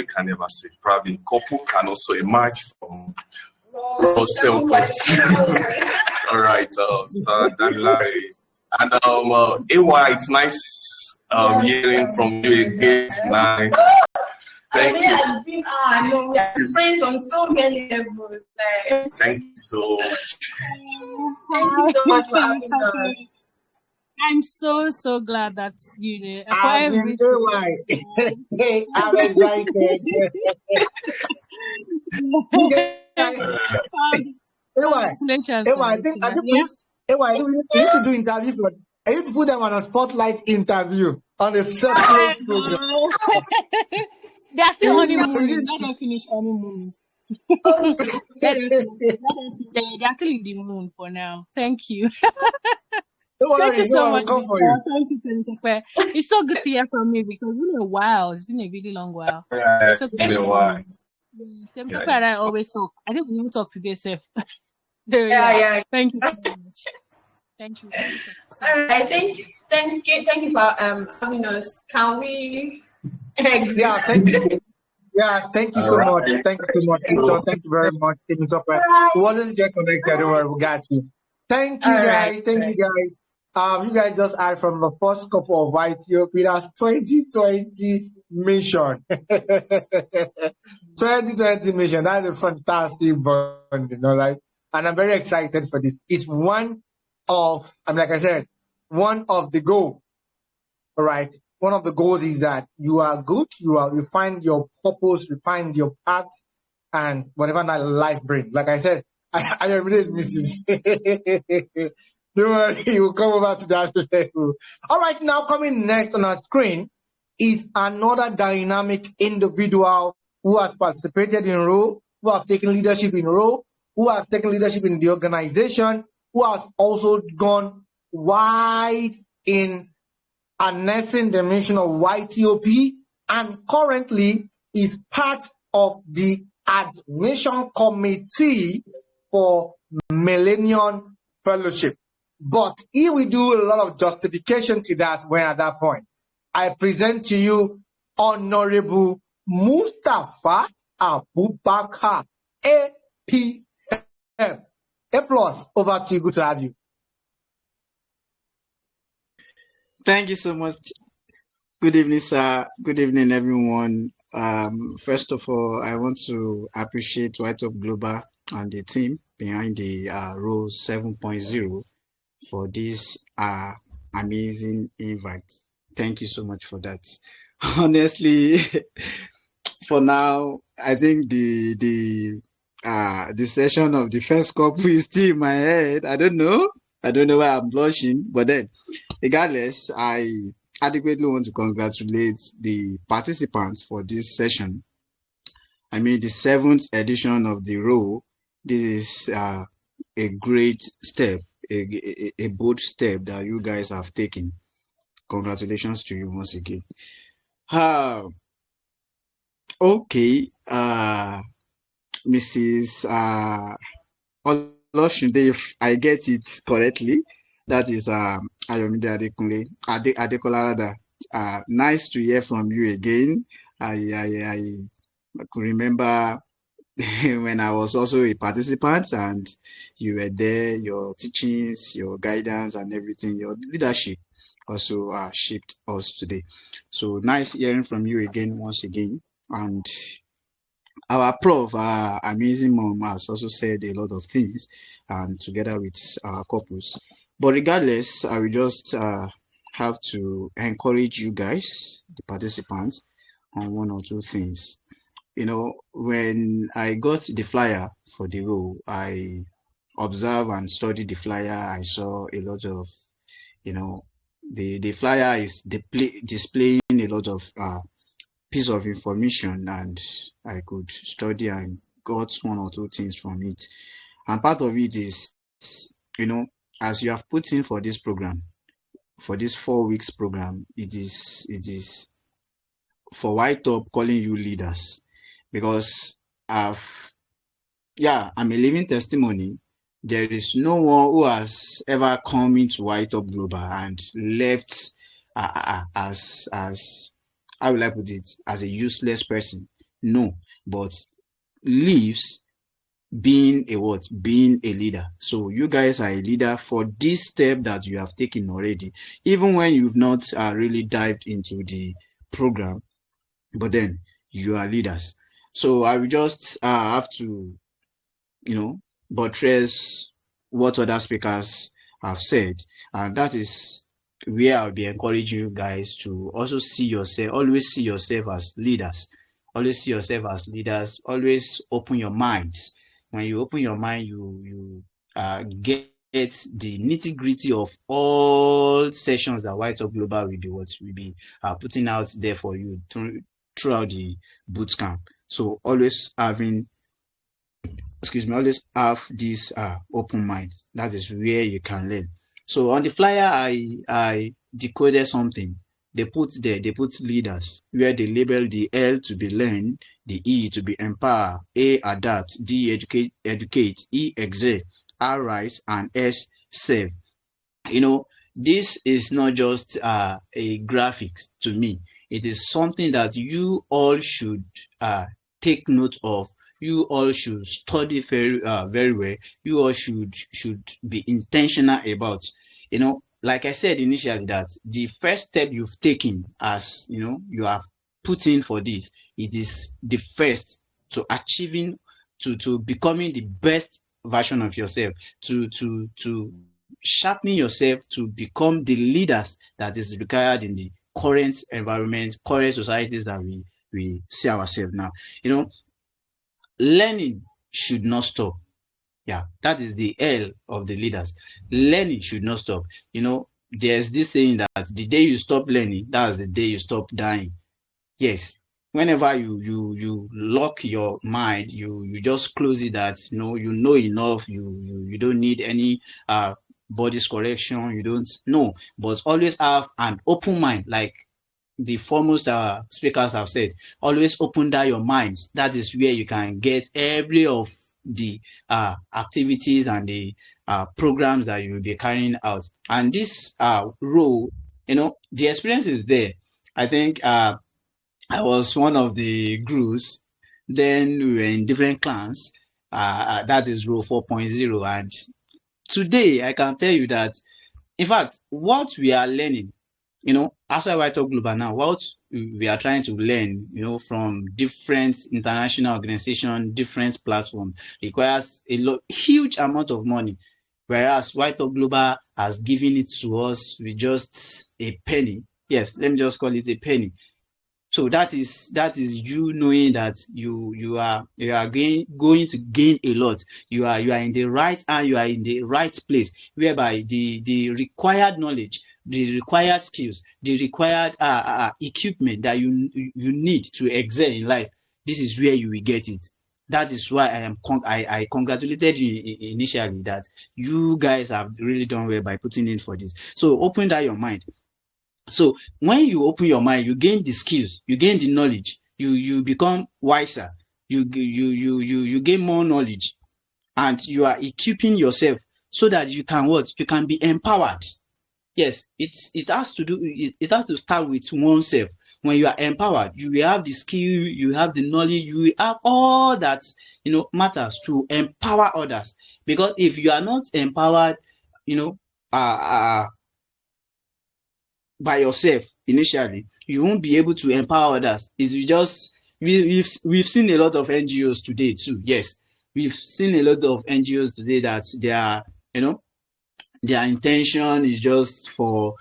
can never say. Probably, couple can also emerge from self. All right, and AY, it's nice hearing from you again tonight. Thank you. We are friends on so many levels. Thank you so much. Thank you so much for having us. I'm so glad that you know. I'm excited. Congratulations. I think we need to do interview for. I need to put them on a spotlight interview on a separate program. They are still honeymoon. Let them finish honeymoon. They're still in the moon for now. Thank you. Thank you so much. Thank you, Temitope. It's so good to hear from you because it's been a while. It's been a really long while. It's been a while. Them Yeah. Tope and I always talk. I think we will talk today, sir. Yeah. Thank you so much. Thank you. Thank you so much. All right. Thank you for having us. Can we exit? Yeah, thank you. Yeah, thank you All so much. right. Thank you so much, So, Victor. Thank you very much. Taking up. Bye. We always get connected. Don't worry, we got you. Thank you All right. guys. Thank you guys. You guys just add from the first couple of YTOP. That's 2020 mission. 2020 mission. That's a fantastic bond, like, and I'm very excited for this. It's one of, like I said, one of the goal. All right. One of the goals is that you are good, you find your purpose, you find your path, and whatever that life brings. Like I said, I embrace Mrs. Don't worry, we'll come over to that level. All right, now coming next on our screen is another dynamic individual who has participated in role, who has taken leadership in role, who has taken leadership in the organization, who has also gone wide in harnessing the mission of YTOP, and currently is part of the admission committee for Millennium Fellowship. But here we do a lot of justification to that when at that point. I present to you Honorable Mustafa Abubakar, APM. A plus, over to you. Good to have you. Thank you so much. Good evening, sir. Good evening, everyone. First of all, I want to appreciate YTOP Global and the team behind the Role 7.0 for this amazing invite. Thank you so much for that. Honestly, for now, I think the session of the first couple is still in my head. I don't know why I'm blushing, but then regardless, I adequately want to congratulate the participants for this session. I mean, the 7th edition of the Role. This is a great step, a bold step that you guys have taken. Congratulations to you once again. Okay, Mrs. Oloshunde, if I get it correctly, that is Ayomide Adekola rather. Nice to hear from you again. I could remember when I was also a participant and you were there, your teachings, your guidance and everything, your leadership also shaped us today. So nice hearing from you again, once again. And our prof, our amazing mom, has also said a lot of things, and together with our couples. But regardless, I will just have to encourage you guys, the participants, on one or two things. You know, when I got the flyer for the role, I observed and studied the flyer. I saw a lot of, the flyer is displaying a lot of piece of information, and I could study and got one or two things from it. And part of it is, as you have put in for this program, for this 4 weeks program, it is for YTOP calling you leaders, because I'm a living testimony. There is no one who has ever come into YTOP Global and left as how will I put it, as a useless person. No, but leaves being being a leader. So you guys are a leader for this step that you have taken already, even when you've not really dived into the program, but then you are leaders. So I will just have to, buttress what other speakers have said, and that is where I'll be encouraging you guys to also always see yourself as leaders. Always see yourself as leaders. Always open your minds. When you open your mind, you get the nitty-gritty of all sessions that YTOP Global will be putting out there for you throughout the boot camp. So always have this open mind. That is where you can learn. So on the flyer, I decoded something. they put leaders, where they label the L to be learn, the E to be empower, A adapt, D educate, E excel, R rise, and S serve. This is not just a graphics to me. It is something that you all should take note of. You all should study very well. You all should be intentional about. Like I said initially, that the first step you've taken, as you have put in for this, it is the first to achieving, to becoming the best version of yourself, to sharpening yourself to become the leaders that is required in the current environment, current societies that we see ourselves now. Learning should not stop. Yeah, that is the L of the leaders. Learning should not stop. There's this saying that the day you stop learning, that's the day you stop dying. Yes. Whenever you lock your mind, you just close it, that you know enough, you don't need any body's correction, you don't know, but always have an open mind, like the foremost speakers have said. Always open down your minds. That is where you can get every of the activities and the programs that you'll be carrying out. And this role, the experience is there. I think I was one of the groups. Then we were in different clans. That is role 4.0. And today I can tell you that, in fact, what we are learning, outside YTOP Global now, what we are trying to learn, from different international organizations, different platforms, requires a huge amount of money. Whereas YTOP Global has given it to us with just a penny. Yes, let me just call it a penny. So that is you knowing that you are going to gain a lot. You are in the right hand, you are in the right place, whereby the required knowledge, the required skills, the required equipment that you need to excel in life, this is where you will get it. That is why I congratulated you initially, that you guys have really done well by putting in for this. So open that your mind. So when you open your mind, you gain the skills, you gain the knowledge, you become wiser, you gain more knowledge, and you are equipping yourself so that you can be empowered. Yes, it has to start with oneself. When you are empowered, you will have the skill, you have the knowledge, you will have all that matters to empower others. Because if you are not empowered, by yourself initially, you won't be able to empower others. We've seen a lot of NGOs today too. Yes, we've seen a lot of NGOs today that their intention is just for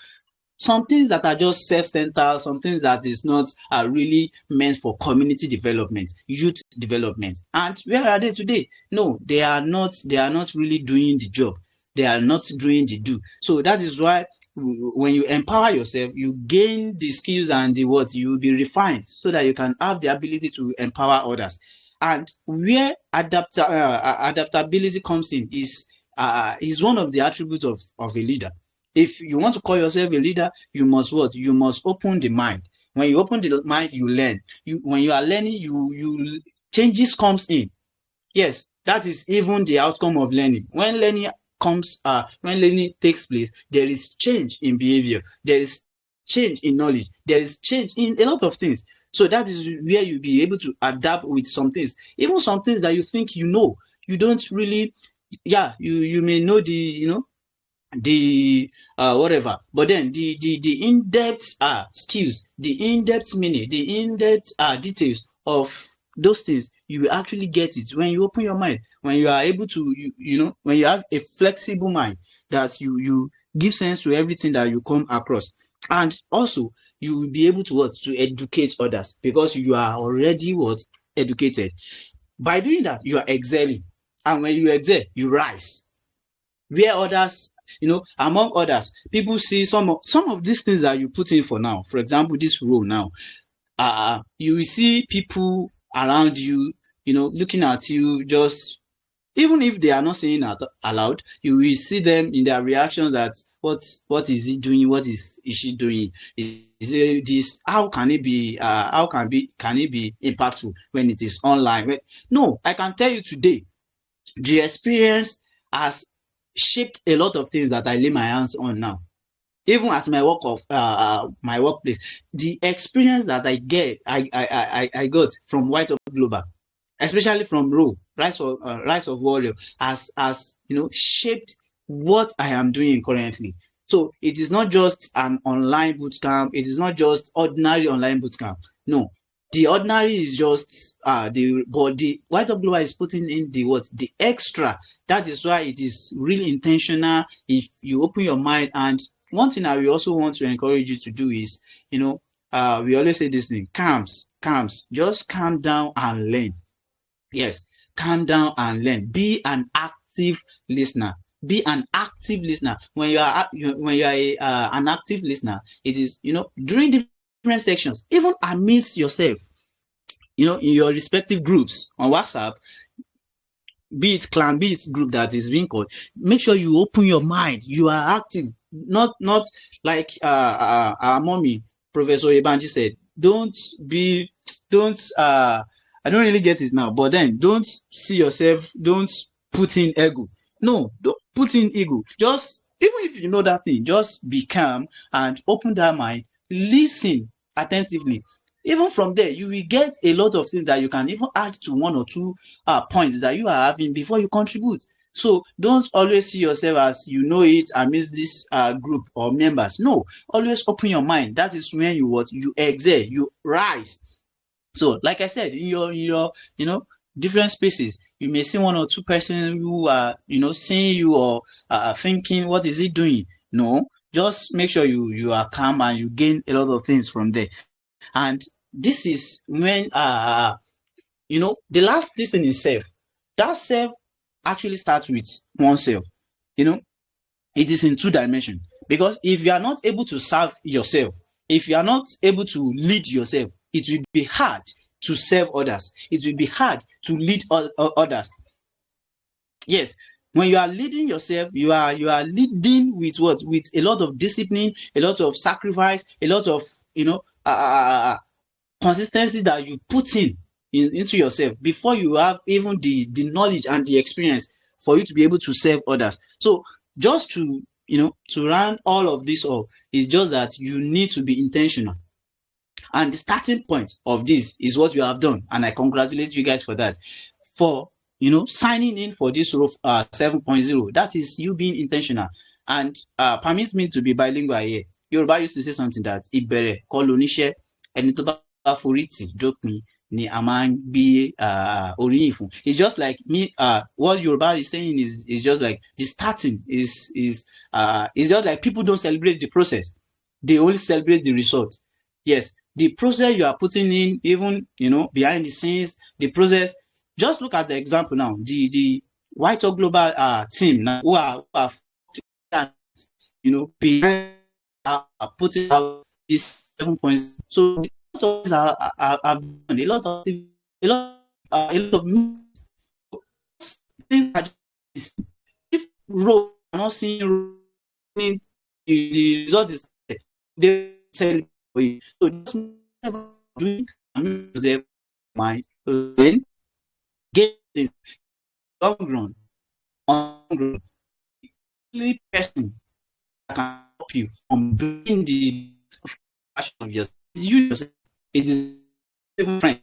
some things that are just self-centered, some things that is not really meant for community development, youth development. And where are they today? No, they are not really doing the job. They are not doing the do. So that is why when you empower yourself, you gain the skills and the words, you will be refined so that you can have the ability to empower others. And where adaptability comes in is one of the attributes of a leader. If you want to call yourself a leader, you must what? You must open the mind. When you open the mind, you learn. When you are learning, you changes comes in. Yes, that is even the outcome of learning. When learning takes place, there is change in behavior, there is change in knowledge, there is change in a lot of things. So that is where you'll be able to adapt with some things, even some things that you think you don't really. Yeah, you may know the whatever, but then the in-depth skills, the in-depth meaning, the in-depth details of those things, you will actually get it when you open your mind, when you are able to when you have a flexible mind, that you give sense to everything that you come across. And also you will be able to educate others, because you are already educated. By doing that, you are excelling, and when you excel, you rise where others, among others, people see some of these things that you put in for now. For example, this role now, you will see people around you, looking at you, just Even if they are not saying it aloud, you will see them in their reactions that what is he doing? What is she doing? Is it this? How can it be? Can it be impactful when it is online? No, I can tell you today, the experience has shaped a lot of things that I lay my hands on now. Even at my my workplace, the experience that I got from YTOP Global, especially from Rise of Warrior, has shaped what I am doing currently. So it is not just an online bootcamp. It is not just ordinary online bootcamp. No, the ordinary is just the YTOP Global is putting in the extra. That is why it is really intentional. If you open your mind, and one thing I will also want to encourage you to do is, we always say this thing, calms, just calm down and learn. Yes, calm down and learn. Be an active listener. Be an active listener. When you are an active listener, it is during different sections, even amidst yourself, in your respective groups on WhatsApp, be it clan, be it group that is being called, make sure you open your mind. You are active, not like our mommy, Professor Ebanji, said. I don't really get it now, but then don't see yourself, don't put in ego. No, don't put in ego. Just, even if you know that thing, just be calm and open that mind, listen attentively. Even from there, you will get a lot of things that you can even add to one or two points that you are having before you contribute. So don't always see yourself as it amidst this group or members. No, always open your mind. That is when you excel, you rise. So, like I said, in your different spaces, you may see one or two persons who are seeing you or thinking, what is he doing? No, just make sure you are calm and you gain a lot of things from there. And this is when the last thing is self. That self actually starts with oneself. It is in two dimensions, because if you are not able to serve yourself, if you are not able to lead yourself, it will be hard to serve others. It will be hard to lead others. Yes, when you are leading yourself, you are leading with what? With a lot of discipline, a lot of sacrifice, a lot of consistency that you put into yourself before you have even the knowledge and the experience for you to be able to serve others. So just to round all of this up, is just that you need to be intentional. And the starting point of this is what you have done, and I congratulate you guys for that. For signing in for this 7.0, that is you being intentional. And permit me to be bilingual here. Yoruba used to say something that ìbẹ̀rẹ̀ kọ́ lóníṣẹ́, ẹni tó bá forí tì dópin ni a máa ń gbé oríyìn fún. It's just like me. What Yoruba is saying is just like the starting is just like people don't celebrate the process; they only celebrate the result. Yes, the process you are putting in, even behind the scenes, the process. Just look at the example now. The YTOP Global team now who are behind putting out this 7 points. So a lot of things are just, if role are not seeing the result is they celebrate. So just doing mind then get this long run on person that can help you from being the passion of yourself. It's you yourself. It is even friend.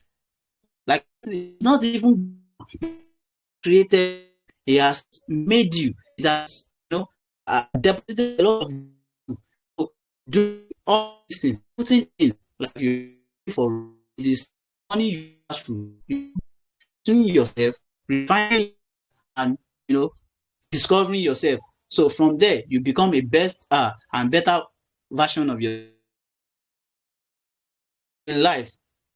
Like it's not even created. He has made you. It has deposited a lot of you. So do all these things, putting in like you for this money you pass through, tuning yourself, refining, and discovering yourself. So from there, you become a best and better version of your life.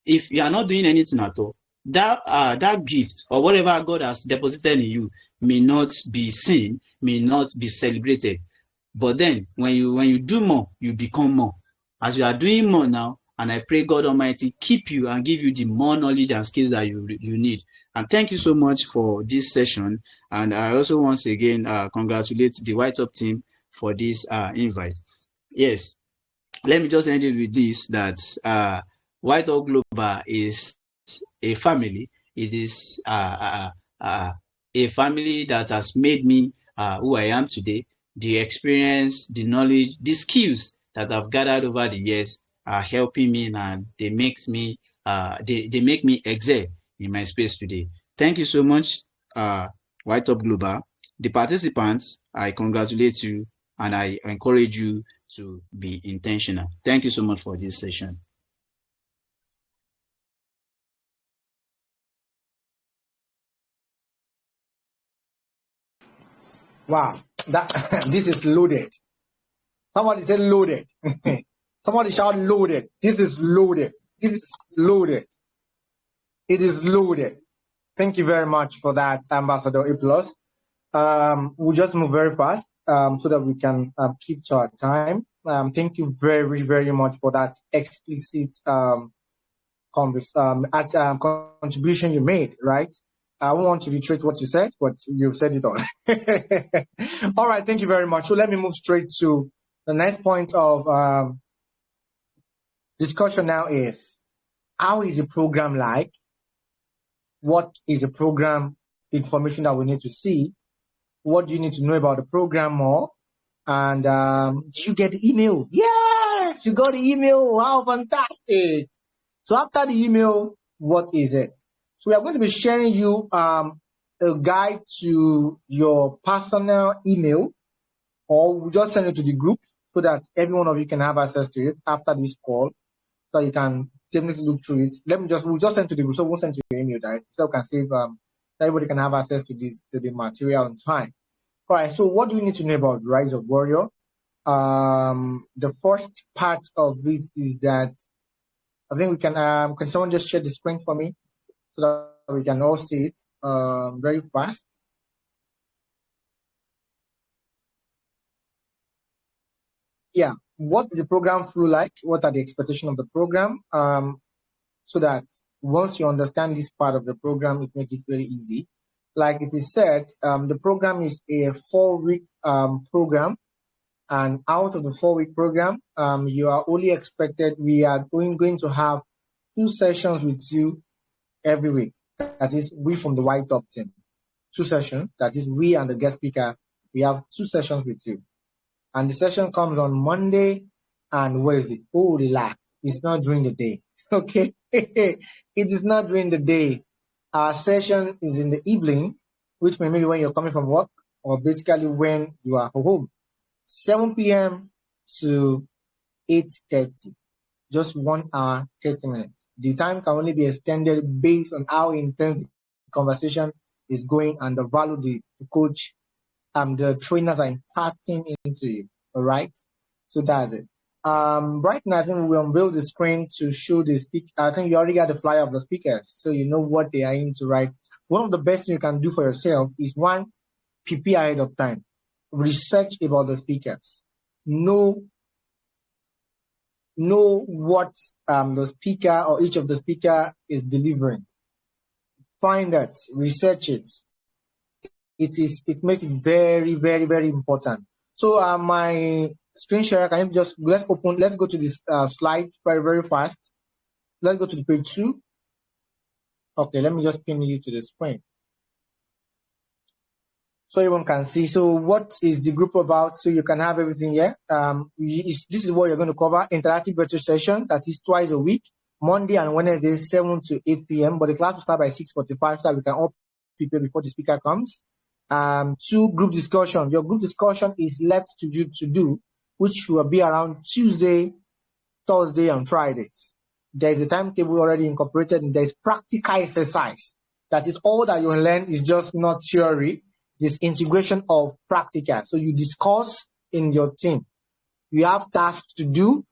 If you are not doing anything at all, that gift or whatever God has deposited in you may not be seen, may not be celebrated. But then when you do more, you become more. As you are doing more now, And I pray God Almighty keep you and give you the more knowledge and skills that you need. And thank you so much for this session. And I also once again congratulate the YTOP team for this invite. Yes, let me just end it with this, that YTOP Global is a family. It is a family that has made me who I am today. The experience, the knowledge, the skills that I've gathered over the years are helping me, and they make me excel in my space today. Thank you so much, YTOP Global. The participants, I congratulate you and I encourage you to be intentional. Thank you so much for this session. Wow, that this is loaded. Somebody said loaded. Somebody shout loaded. This is loaded. This is loaded. It is loaded. Thank you very much for that, Ambassador A+. We'll just move very fast so that we can keep to our time. Thank you very, very much for that explicit contribution you made, right? I won't want to reiterate what you said, but you've said it all. All right, thank you very much. So let me move straight to the next point of discussion now is, how is the program like? What is the program information that we need to see? What do you need to know about the program more? And did you get the email? Yes, you got the email. Wow, fantastic. So after the email, what is it? So we are going to be sharing you a guide to your personal email, or we'll just send it to the group so that every one of you can have access to it after this call, so you can definitely look through it. We'll just send to the group, so we'll send to your email, right? So we can save, everybody can have access to the material on time. All right, so what do you need to know about Rise of Warrior? The first part of it is that, I think we can someone just share the screen for me so that we can all see it very fast. Yeah, what is the program flow like? What are the expectations of the program? So that once you understand this part of the program, it makes it very easy. Like it is said, the program is a 4-week program. And out of the 4-week program, you are only expected, we are going to have 2 sessions with you every week. That is, we from the YTOP team. 2 sessions. That is, we and the guest speaker, we have 2 sessions with you. And the session comes on Monday and Wednesday. Oh, relax. It's not during the day. Okay? It is not during the day. Our session is in the evening, which may maybe when you're coming from work, or basically when you are home. 7 p.m. to 8:30. Just 1 hour, 30 minutes. The time can only be extended based on how intense the conversation is going and the value the coach the trainers are imparting into you. All right? So that's it. Right now, I think we'll unveil the screen to show the speaker. I think you already got the flyer of the speakers, so you know what they are into, right? One of the best things you can do for yourself is, one, prepare ahead of time. Research about the speakers. Know what the speaker or each of the speaker is delivering. Find that, research it. It makes it very, very, very important. So my screen share, can you just let's go to this slide very, very fast. Let's go to the page 2. Okay, let me just pin you to the screen so everyone can see. So what is the group about? So you can have everything here. This is what you're going to cover: interactive virtual session that is twice a week, Monday and Wednesday, 7 to 8 p.m. But the class will start by 6:45 so that we can all prepare before the speaker comes. 2, group discussion. Your group discussion is left to you to do, which will be around Tuesday, Thursday, and Fridays. There is a timetable already incorporated, and there is practical exercise. That is all that you will learn is just not theory. This integration of practical. So you discuss in your team. You have tasks to do,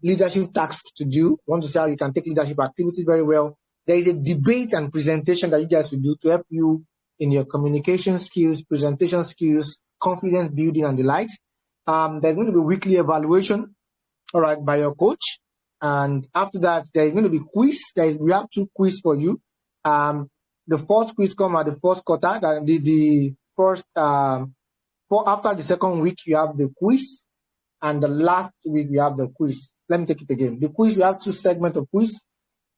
leadership tasks to do. You want to see how you can take leadership activities very well. There is a debate and presentation that you guys will do to help you in your communication skills, presentation skills, confidence building, and the likes. There's going to be weekly evaluation, all right, by your coach. And after that, there's going to be quiz. We have 2 quiz for you. The first quiz come at the first quarter. The first after the second week, you have the quiz, and the last week you have the quiz. Let me take it again. The quiz, we have 2 segments of quiz.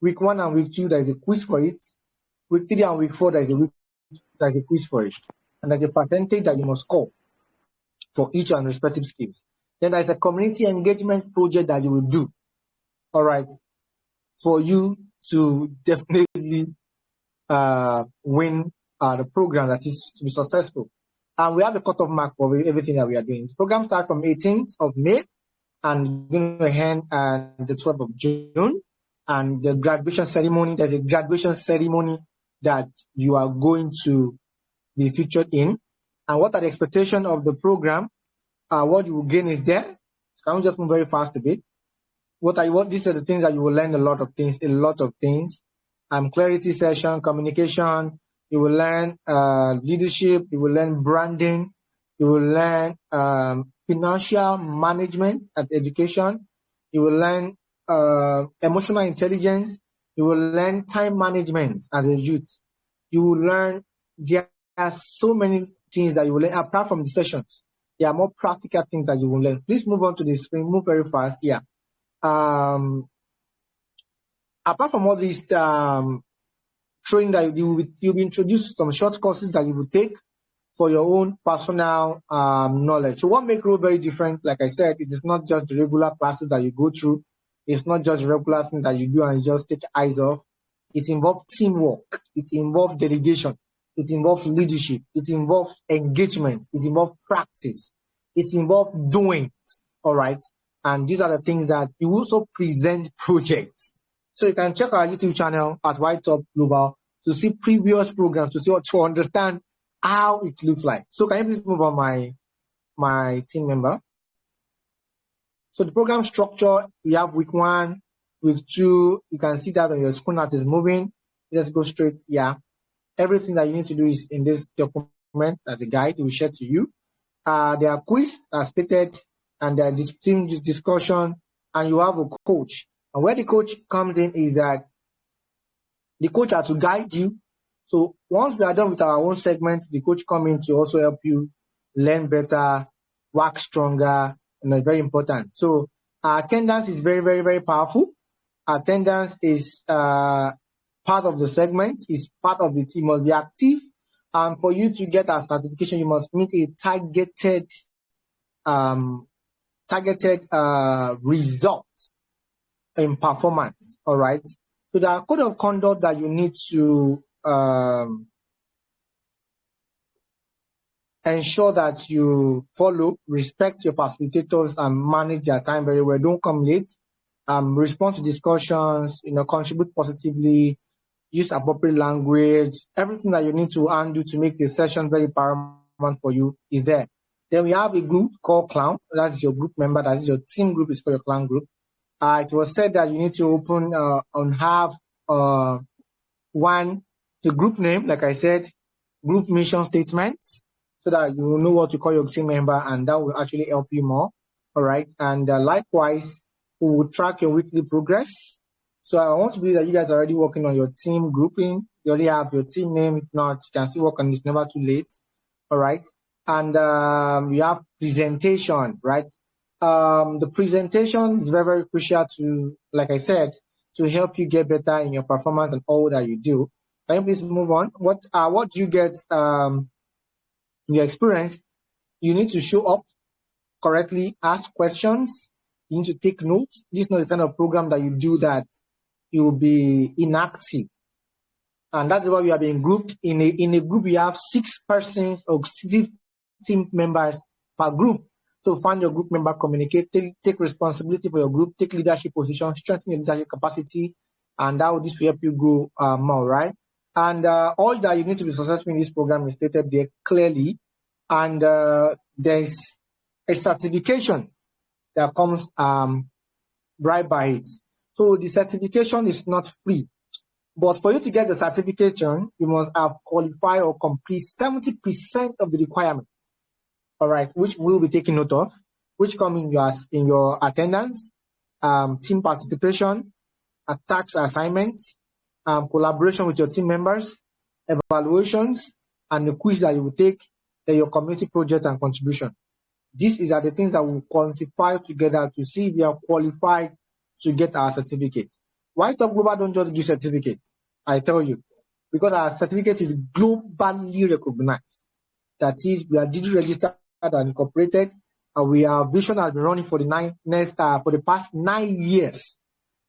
Week 1 and week 2, there is a quiz for it. Week 3 and week 4, there is a quiz for it, and there's a percentage that you must score for each and respective skills. Then there's a community engagement project that you will do. All right, for you to definitely win the program, that is to be successful. And we have a cutoff mark for everything that we are doing. This program starts from 18th of May and going to end the 12th of June. And the graduation ceremony, there's a graduation ceremony that you are going to be featured in. And what are the expectations of the program? What you will gain is there. So can we just move very fast a bit? These are the things that you will learn a lot of things. Clarity session, communication. You will learn leadership. You will learn branding. You will learn financial management and education. You will learn emotional intelligence. You will learn time management as a youth. You will learn, there are so many things that you will learn apart from the sessions. There are more practical things that you will learn. Please move on to the screen. Move very fast. Yeah. Apart from all these training that you'll be introduced to some short courses that you will take for your own personal knowledge. So what makes role very different, like I said, it is not just the regular classes that you go through. It's not just the regular things that you do and you just take your eyes off. It involves teamwork. It involves delegation. It involves leadership. It involves engagement. It involves practice. It involves doing. All right. And these are the things that you also present projects. So you can check our YouTube channel at YTOP Global to see previous programs, to understand how it looks like. So can you please move on my team member? So the program structure, we have week 1, week 2. You can see that on your screen that is moving. Let's go straight here. Everything that you need to do is in this document as a guide we share to you. There are quiz as stated, and there is team discussion, and you have a coach. And where the coach comes in is that the coach has to guide you. So once we are done with our own segment, the coach comes in to also help you learn better, work stronger, and it's very important. So attendance is very, very, very powerful. Attendance is part of the segment, is part of the team, must be active. And for you to get a certification, you must meet a targeted results in performance. All right. So there are code of conduct that you need to ensure that you follow, respect your facilitators, and manage their time very well. Don't come late. Respond to discussions. Contribute positively. Use appropriate language. Everything that you need to undo to make the session very paramount for you is there. Then we have a group called Clown. That is your group member. That is your team group. Is called your Clown group. It was said that you need to open and have the group name, like I said, group mission statements, so that you will know what to call your team member, and that will actually help you more. All right. And likewise, we will track your weekly progress. So I want to believe that you guys are already working on your team grouping. You already have your team name. If not, you can still work on this. Never too late. All right. And we have presentation, right? The presentation is very, very crucial to, like I said, to help you get better in your performance and all that you do. Can you please move on? What do you get in your experience? You need to show up correctly, ask questions. You need to take notes. This is not the kind of program that you do that you will be inactive. And that's why we are being grouped. In a group, you have 6 persons or 6 team members per group. So find your group member, communicate, take responsibility for your group, take leadership position, strengthen your leadership capacity, and that will just help you grow more, right? And all that you need to be successful in this program is stated there clearly. And there's a certification that comes right by it. So the certification is not free. But for you to get the certification, you must have qualified or complete 70% of the requirements. All right, which we'll be taking note of, which come in your attendance, team participation, task assignments, collaboration with your team members, evaluations, and the quiz that you will take, then your community project and contribution. These are the things that will quantify together to see if we are qualified to get our certificate. YTOP Global don't just give certificates, I tell you, because our certificate is globally recognized. That is, we are digitally registered and incorporated, and our vision has been running for the past 9 years.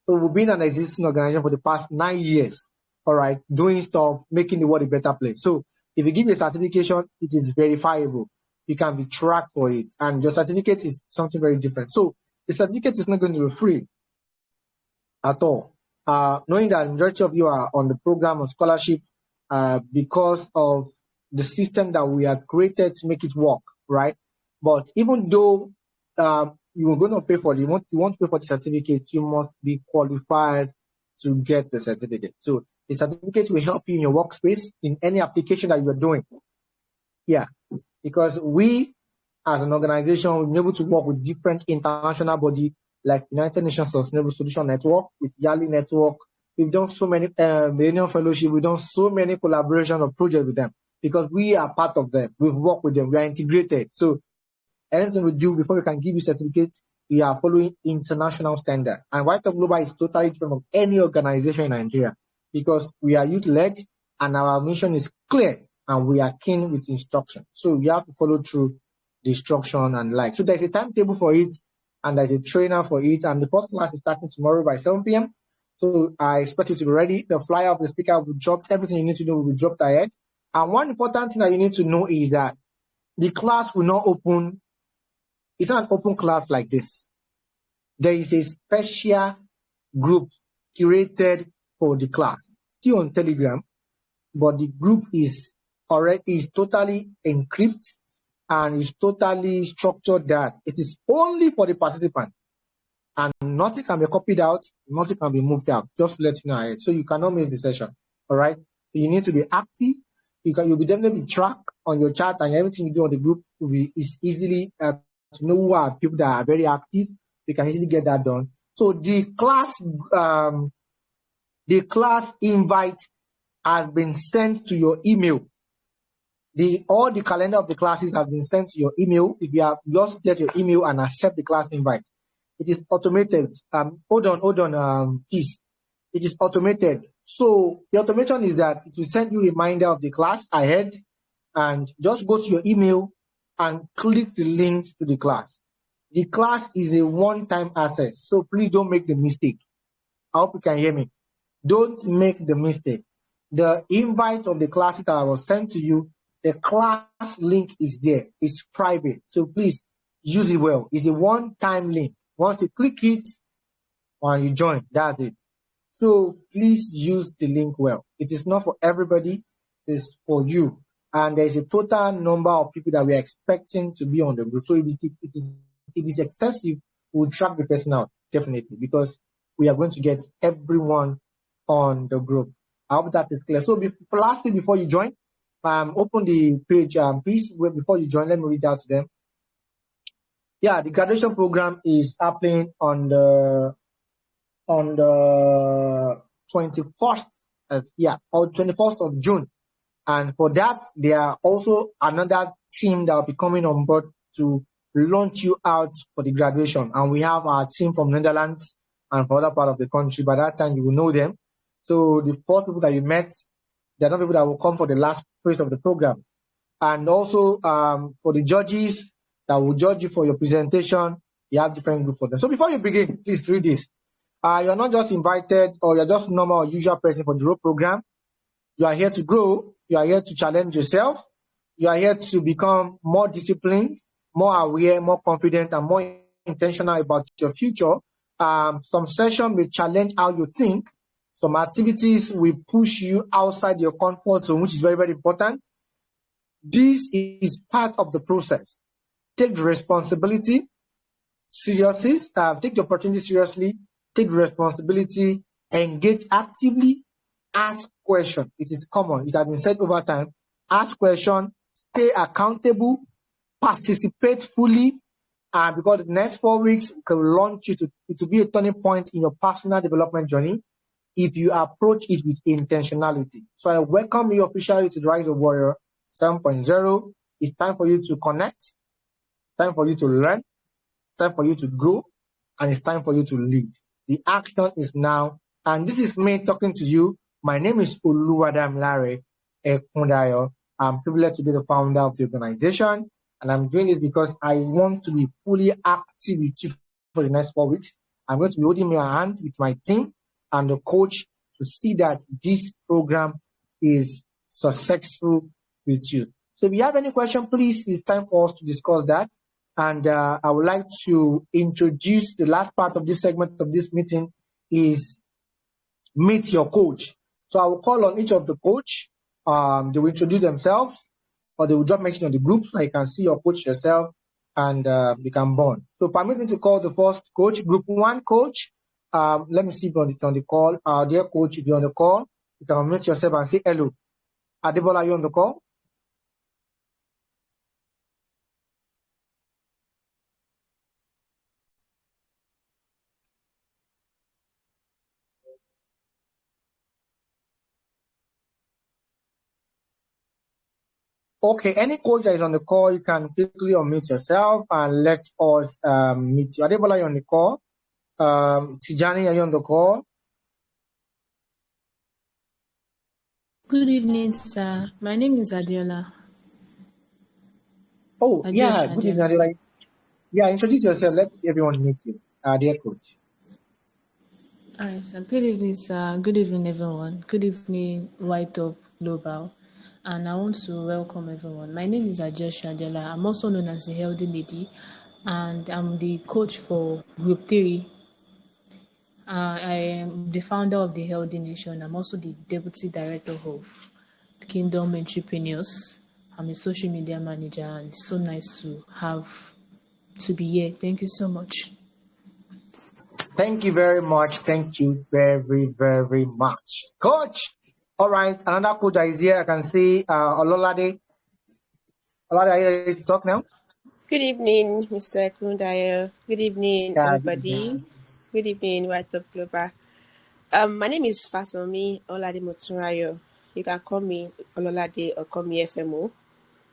So we've been an existing organization for the past 9 years, all right, doing stuff, making the world a better place. So if you give a certification, it is verifiable. You can be tracked for it, and your certificate is something very different. So the certificate is not going to be free at all. Knowing that the majority of you are on the program of scholarship because of the system that we have created to make it work, right? But even though you are going to pay for it, you want to pay for the certificate, you must be qualified to get the certificate. So the certificate will help you in your workspace, in any application that you are doing. Yeah, because we, as an organization, we've been able to work with different international bodies like United Nations Sustainable Solution Network, with YALI Network. We've done so many Millennium Fellowship, we've done so many collaboration or projects with them because we are part of them. We've worked with them, we are integrated. So anything we do before we can give you certificates, we are following international standard. And YTOP Global is totally different from any organization in Nigeria because we are youth-led and our mission is clear and we are keen with instruction. So we have to follow through the instruction and like. So there's a timetable for it and there's a trainer for it. And the first class is starting tomorrow by 7 p.m. So I expect you to be ready. The flyer of the speaker will be dropped. Everything you need to know will be dropped ahead. And one important thing that you need to know is that the class will not open. It's not an open class like this. There is a special group curated for the class, still on Telegram, but the group is totally encrypted and is totally structured that it is only for the participants and nothing can be copied out, nothing can be moved out. Just let you know ahead. So you cannot miss the session. All right. You need to be active. You'll be definitely tracked on your chat and everything you do on the group is easily to know who are people that are very active. You can easily get that done. So the class invite has been sent to your email. All the calendar of the classes have been sent to your email. If you have just get your email and accept the class invite, it is automated. Hold on, please. It is automated. So the automation is that it will send you a reminder of the class ahead, and just go to your email and click the link to the class. The class is a one-time access, so please don't make the mistake. I hope you can hear me. Don't make the mistake. The invite of the classes that I was sent to you, the class link is there. It's private, so please use it well. It's a one-time link. Once you click it and you join, that's it. So please use the link well. It is not for everybody. It is for you. And there's a total number of people that we're expecting to be on the group. So if it is excessive, we'll track the person out, definitely, because we are going to get everyone on the group. I hope that is clear. So lastly, before you join, open the page, please. Before you join, let me read out to them. Yeah, the graduation program is happening on the 21st, or 21st of June. And for that, there are also another team that will be coming on board to launch you out for the graduation. And we have our team from Netherlands and from other part of the country. By that time, you will know them. So the 4 people that you met, they're not people that will come for the last phase of the program. And also for the judges that will judge you for your presentation, you have different groups for them. So before you begin, please read this. You're not just invited or you're just normal or usual person for the road program. You are here to grow. You are here to challenge yourself. You are here to become more disciplined, more aware, more confident, and more intentional about your future. Some session will challenge how you think. Some activities will push you outside your comfort zone, which is very, very important. This is part of the process. Take the responsibility seriously. Take the opportunity seriously. Take the responsibility. Engage actively. Ask questions. It is common. It has been said over time. Ask questions. Stay accountable. Participate fully. And because the next 4 weeks will launch you to, it will be a turning point in your personal development journey if you approach it with intentionality. So I welcome you officially to the Rise of Warrior 7.0. It's time for you to connect. It's time for you to learn. It's time for you to grow. And it's time for you to lead. The action is now. And this is me talking to you. My name is Oluwadamilare Ekundayo. I'm privileged to be the founder of the organization. And I'm doing this because I want to be fully active with you for the next 4 weeks. I'm going to be holding my hand with my team and the coach to see that this program is successful with you. So if you have any question, please, it's time for us to discuss that. And I would like to introduce the last part of this segment of this meeting is meet your coach. So I will call on each of the coach. They will introduce themselves, or they will drop mention on the group so you can see your coach yourself and you can bond. So permit me to call the first coach, group 1 coach. Let me see if it's on the call. Dear coach, if you're on the call, you can unmute yourself and say hello. Adebola, are you on the call? Okay, any coach that is on the call, you can quickly unmute yourself and let us meet you. Adebola, you're on the call. Tijani, are you on the call? Good evening, sir. My name is Adiola. Oh, yeah, Adiola, good evening, Adiola. Yeah, introduce yourself. Let everyone meet you. Dear coach. All right, sir. Good evening, sir. Good evening, everyone. Good evening, YTOP Global. And I want to welcome everyone. My name is Adiola Adiola. I'm also known as the Healthy Lady, and I'm the coach for Group 3. I am the founder of the Healthy Nation. I'm also the deputy director of Kingdom Entrepreneurs. I'm a social media manager, and it's so nice to be here. Thank you so much. Thank you very much. Thank you very, very much. Coach. All right. Another coach that is here. I can see Ololade. Ololade, are you ready to talk now? Good evening, Mr. Kundayo. Good evening, everybody. Good evening, YTOP Global. My name is Fasomi Olade Moturayo. You can call me Ololade or call me FMO.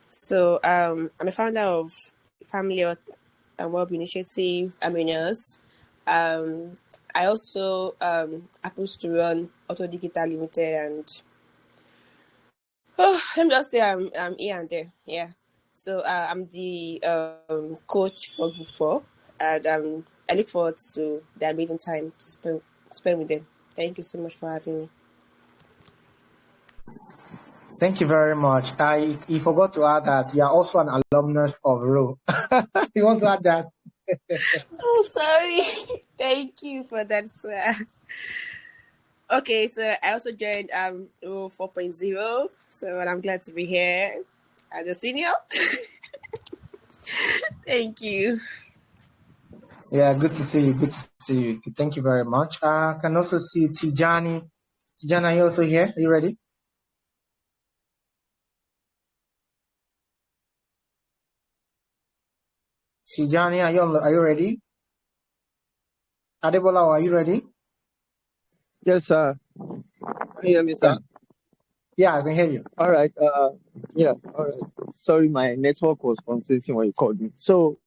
So I'm a founder of Family Health and Wellbeing Initiative, I'm a nurse. I also happen to run Auto Digital Limited, and let me just say I'm here and there. Yeah. So I'm the coach for Group 4, and I look forward to the amazing time to spend with them. Thank you so much for having me. Thank you very much. You forgot to add that you are also an alumnus of RO. You want to add that? Oh, sorry. Thank you for that, sir. Okay, so I also joined 4.0, so I'm glad to be here as a senior. Thank you. Yeah, good to see you. Good to see you. Thank you very much. I can also see Tijani. Tijani, are you also here? Are you ready? Tijani, are you ready? Adebola, are you ready? Yes, sir. Can you hear me, sir? Yeah, I can hear you. All right. Yeah. All right. Sorry, my network was fluctuating when you called me. So,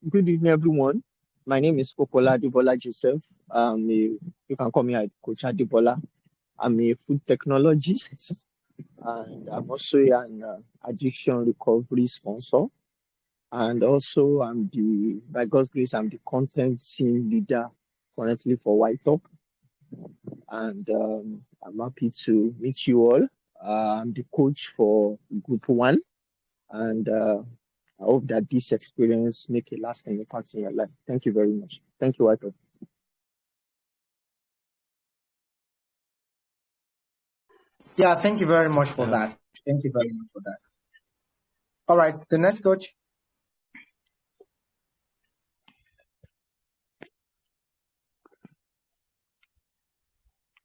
good evening, everyone. My name is Popola Adebola Joseph. You can call me Coach Adebola. I'm a food technologist, and I'm also an addiction recovery sponsor. And also, by God's grace, I'm the content team leader currently for YTOP. And I'm happy to meet you all. I'm the coach for Group 1, and I hope that this experience make a lasting impact in your life. Thank you very much. Thank you, Michael. Yeah, thank you very much for that. Thank you very much for that. All right, the next coach.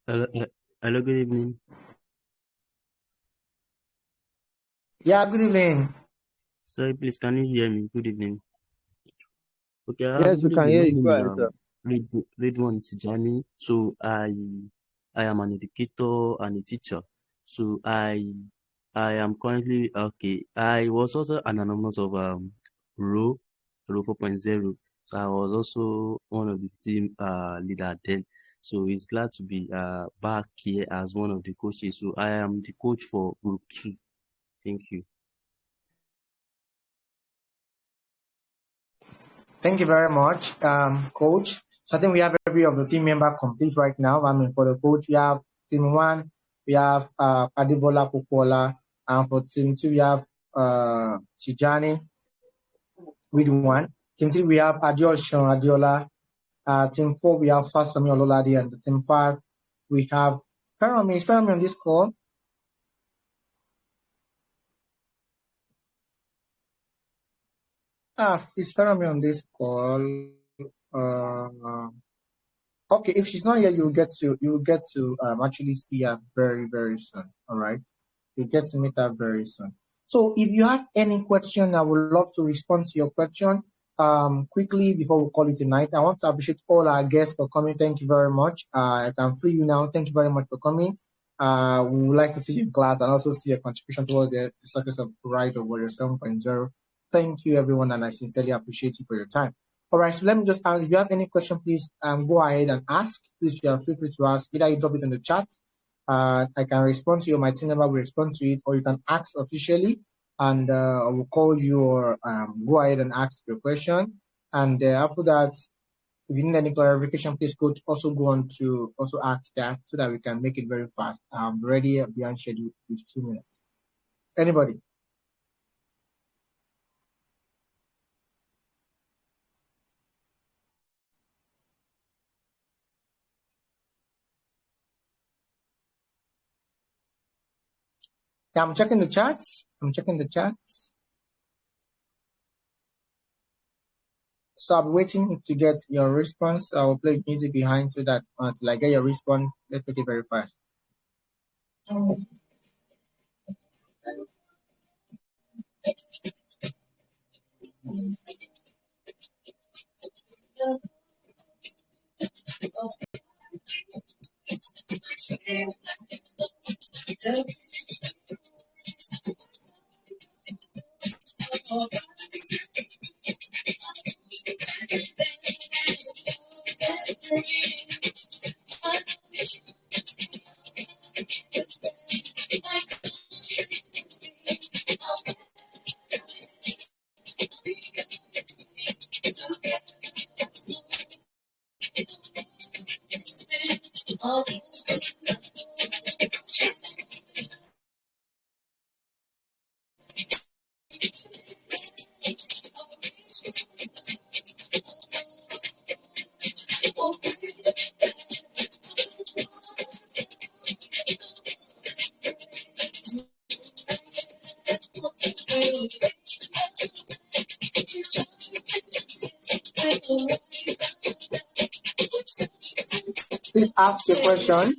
Hello, good evening. Yeah, good evening. Sorry, please, can you hear me? Good evening. Okay, Yes, we good can evening. hear My you. Go name is ahead, sir. Redwan Tijani. So I am an educator and a teacher. So I am currently okay. I was also an alumnus of Row 4.0. So I was also one of the team leader then. So it's glad to be back here as one of the coaches. So I am the coach for Group 2. Thank you. Thank you very much, Coach. So I think we have every of the team member complete right now. I mean, for the coach, we have team one, we have Adibola Kukola, and for team two, we have Tijani with one. Team three, we have Adeosun Adiola. Team four, we have Fasami Ololade, and team five, we have Fermi. Is Fermi on this call? Is Fermi on this call? Uh, Okay, if she's not here, you'll get to actually see her very, very soon. All right, you'll get to meet her very soon. So if you have any question, I would love to respond to your question quickly before we call it a night. I want to appreciate all our guests for coming. Thank you very much. I can free you now. Thank you very much for coming. We would like to see you in class and also see your contribution towards the success of Rise of Warrior 7.0. Thank you, everyone, and I sincerely appreciate you for your time. All right, so let me just ask, if you have any question, please go ahead and ask. Please feel free to ask. Either you drop it in the chat, I can respond to you, my team member will respond to it, or you can ask officially, and I will call you or go ahead and ask your question. And after that, if you need any clarification, please also go on to also ask that so that we can make it very fast. I'm ready beyond schedule with 2 minutes. Anybody? Yeah, I'm checking the chats. So I'll be waiting to get your response. I will play music behind so that until I get your response, let's make it very fast. Please ask your question.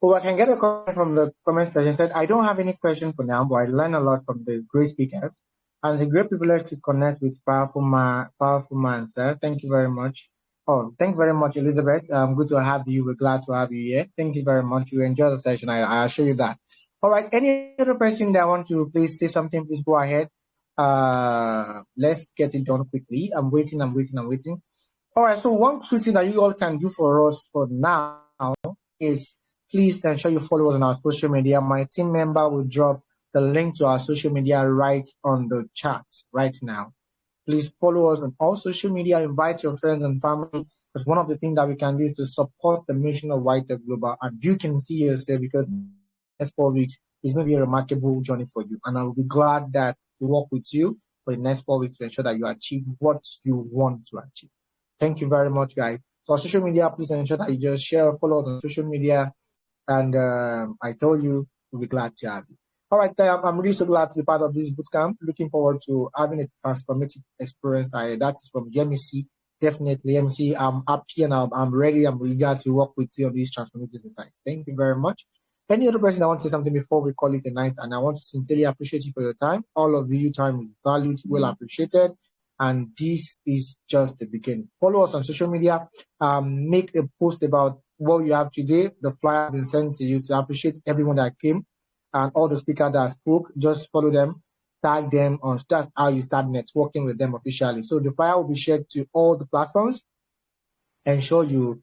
Oh, I can get a comment from the comment section. Said, I don't have any question for now, but I learned a lot from the great speakers. And it's a great privilege to connect with powerful man, sir. Thank you very much. Oh, thank you very much, Elizabeth. Good to have you. We're glad to have you here. Thank you very much. You enjoy the session. I assure you that. All right. Any other person that want to please say something, please go ahead. Let's get it done quickly. I'm waiting. All right. So one quick thing that you all can do for us for now is please ensure you follow us on our social media. My team member will drop the link to our social media right on the chat right now. Please follow us on all social media. Invite your friends and family, because one of the things that we can do is to support the mission of YTOP Global. And you can see yourself, because next 4 weeks is going to be a remarkable journey for you. And I will be glad that to work with you for the next 4 weeks to ensure that you achieve what you want to achieve. Thank you very much, guys. So social media, please ensure that you just share, follow us on social media. And I told you, we'll be glad to have you. All right, I'm really so glad to be part of this bootcamp. Looking forward to having a transformative experience. That is from MEC. Definitely, MEC. I'm happy and I'm ready. I'm eager to work with you on these transformative insights. Thank you very much. Any other person that wants to say something before we call it a night? And I want to sincerely appreciate you for your time. All of you, time is valued, well appreciated. And this is just the beginning. Follow us on social media. Make a post about what you have today. The flyer has been sent to you to appreciate everyone that came and all the speakers that spoke. Just follow them, tag them on start how you start networking with them officially. So the flyer will be shared to all the platforms. Ensure you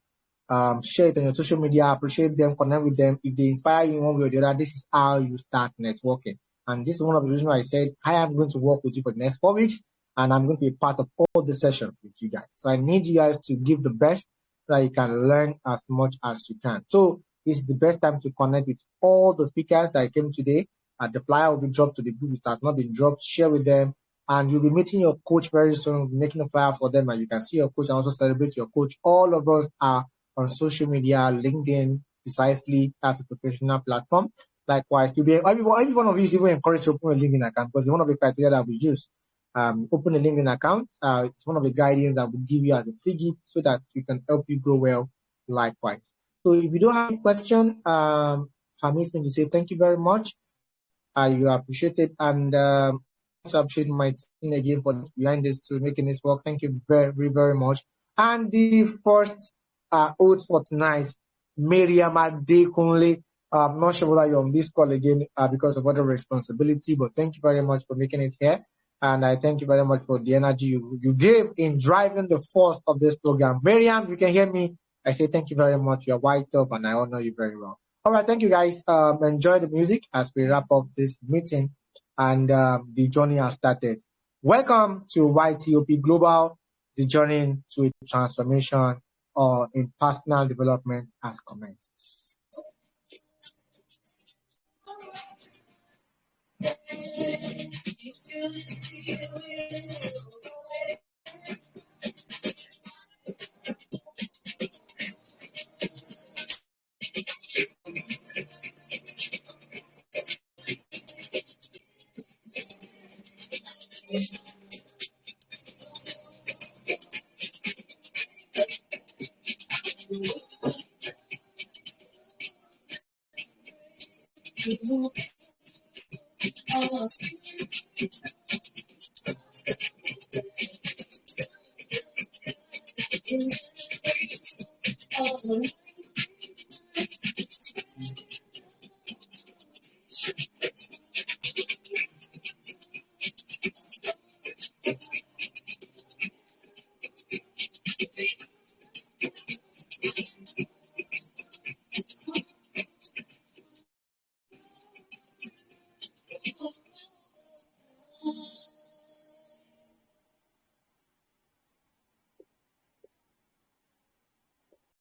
share it on your social media, appreciate them, connect with them. If they inspire you in one way or the other, this is how you start networking. And this is one of the reasons why I said I am going to work with you for the next 4 weeks, and I'm going to be part of all the sessions with you guys. So I need you guys to give the best so that you can learn as much as you can. So this is the best time to connect with all the speakers that came today. The flyer will be dropped to the group. It has not been dropped. Share with them. And you'll be meeting your coach very soon, making a flyer for them. And you can see your coach and also celebrate your coach. All of us are on social media, LinkedIn, precisely as a professional platform. Likewise, every one of you is even encouraged to open a LinkedIn account, because it's one of the criteria that we use. Open a LinkedIn account. It's one of the guidance that will give you as a free gift so that you can help you grow well. Likewise. So if you don't have any question, Hamis going to say thank you very much. You appreciate it, and I appreciate my team again for behind this to making this work. Thank you very, very much. And the first host for tonight, Miriam Adekunle. I'm not sure whether you're on this call again because of other responsibility, but thank you very much for making it here. And I thank you very much for the energy you gave in driving the force of this program. Miriam, you can hear me. I say thank you very much. You're YTOP, and I honor you very well. All right, thank you guys. Enjoy the music as we wrap up this meeting, and the journey has started. Welcome to YTOP Global. The journey to a transformation or in personal development has commenced.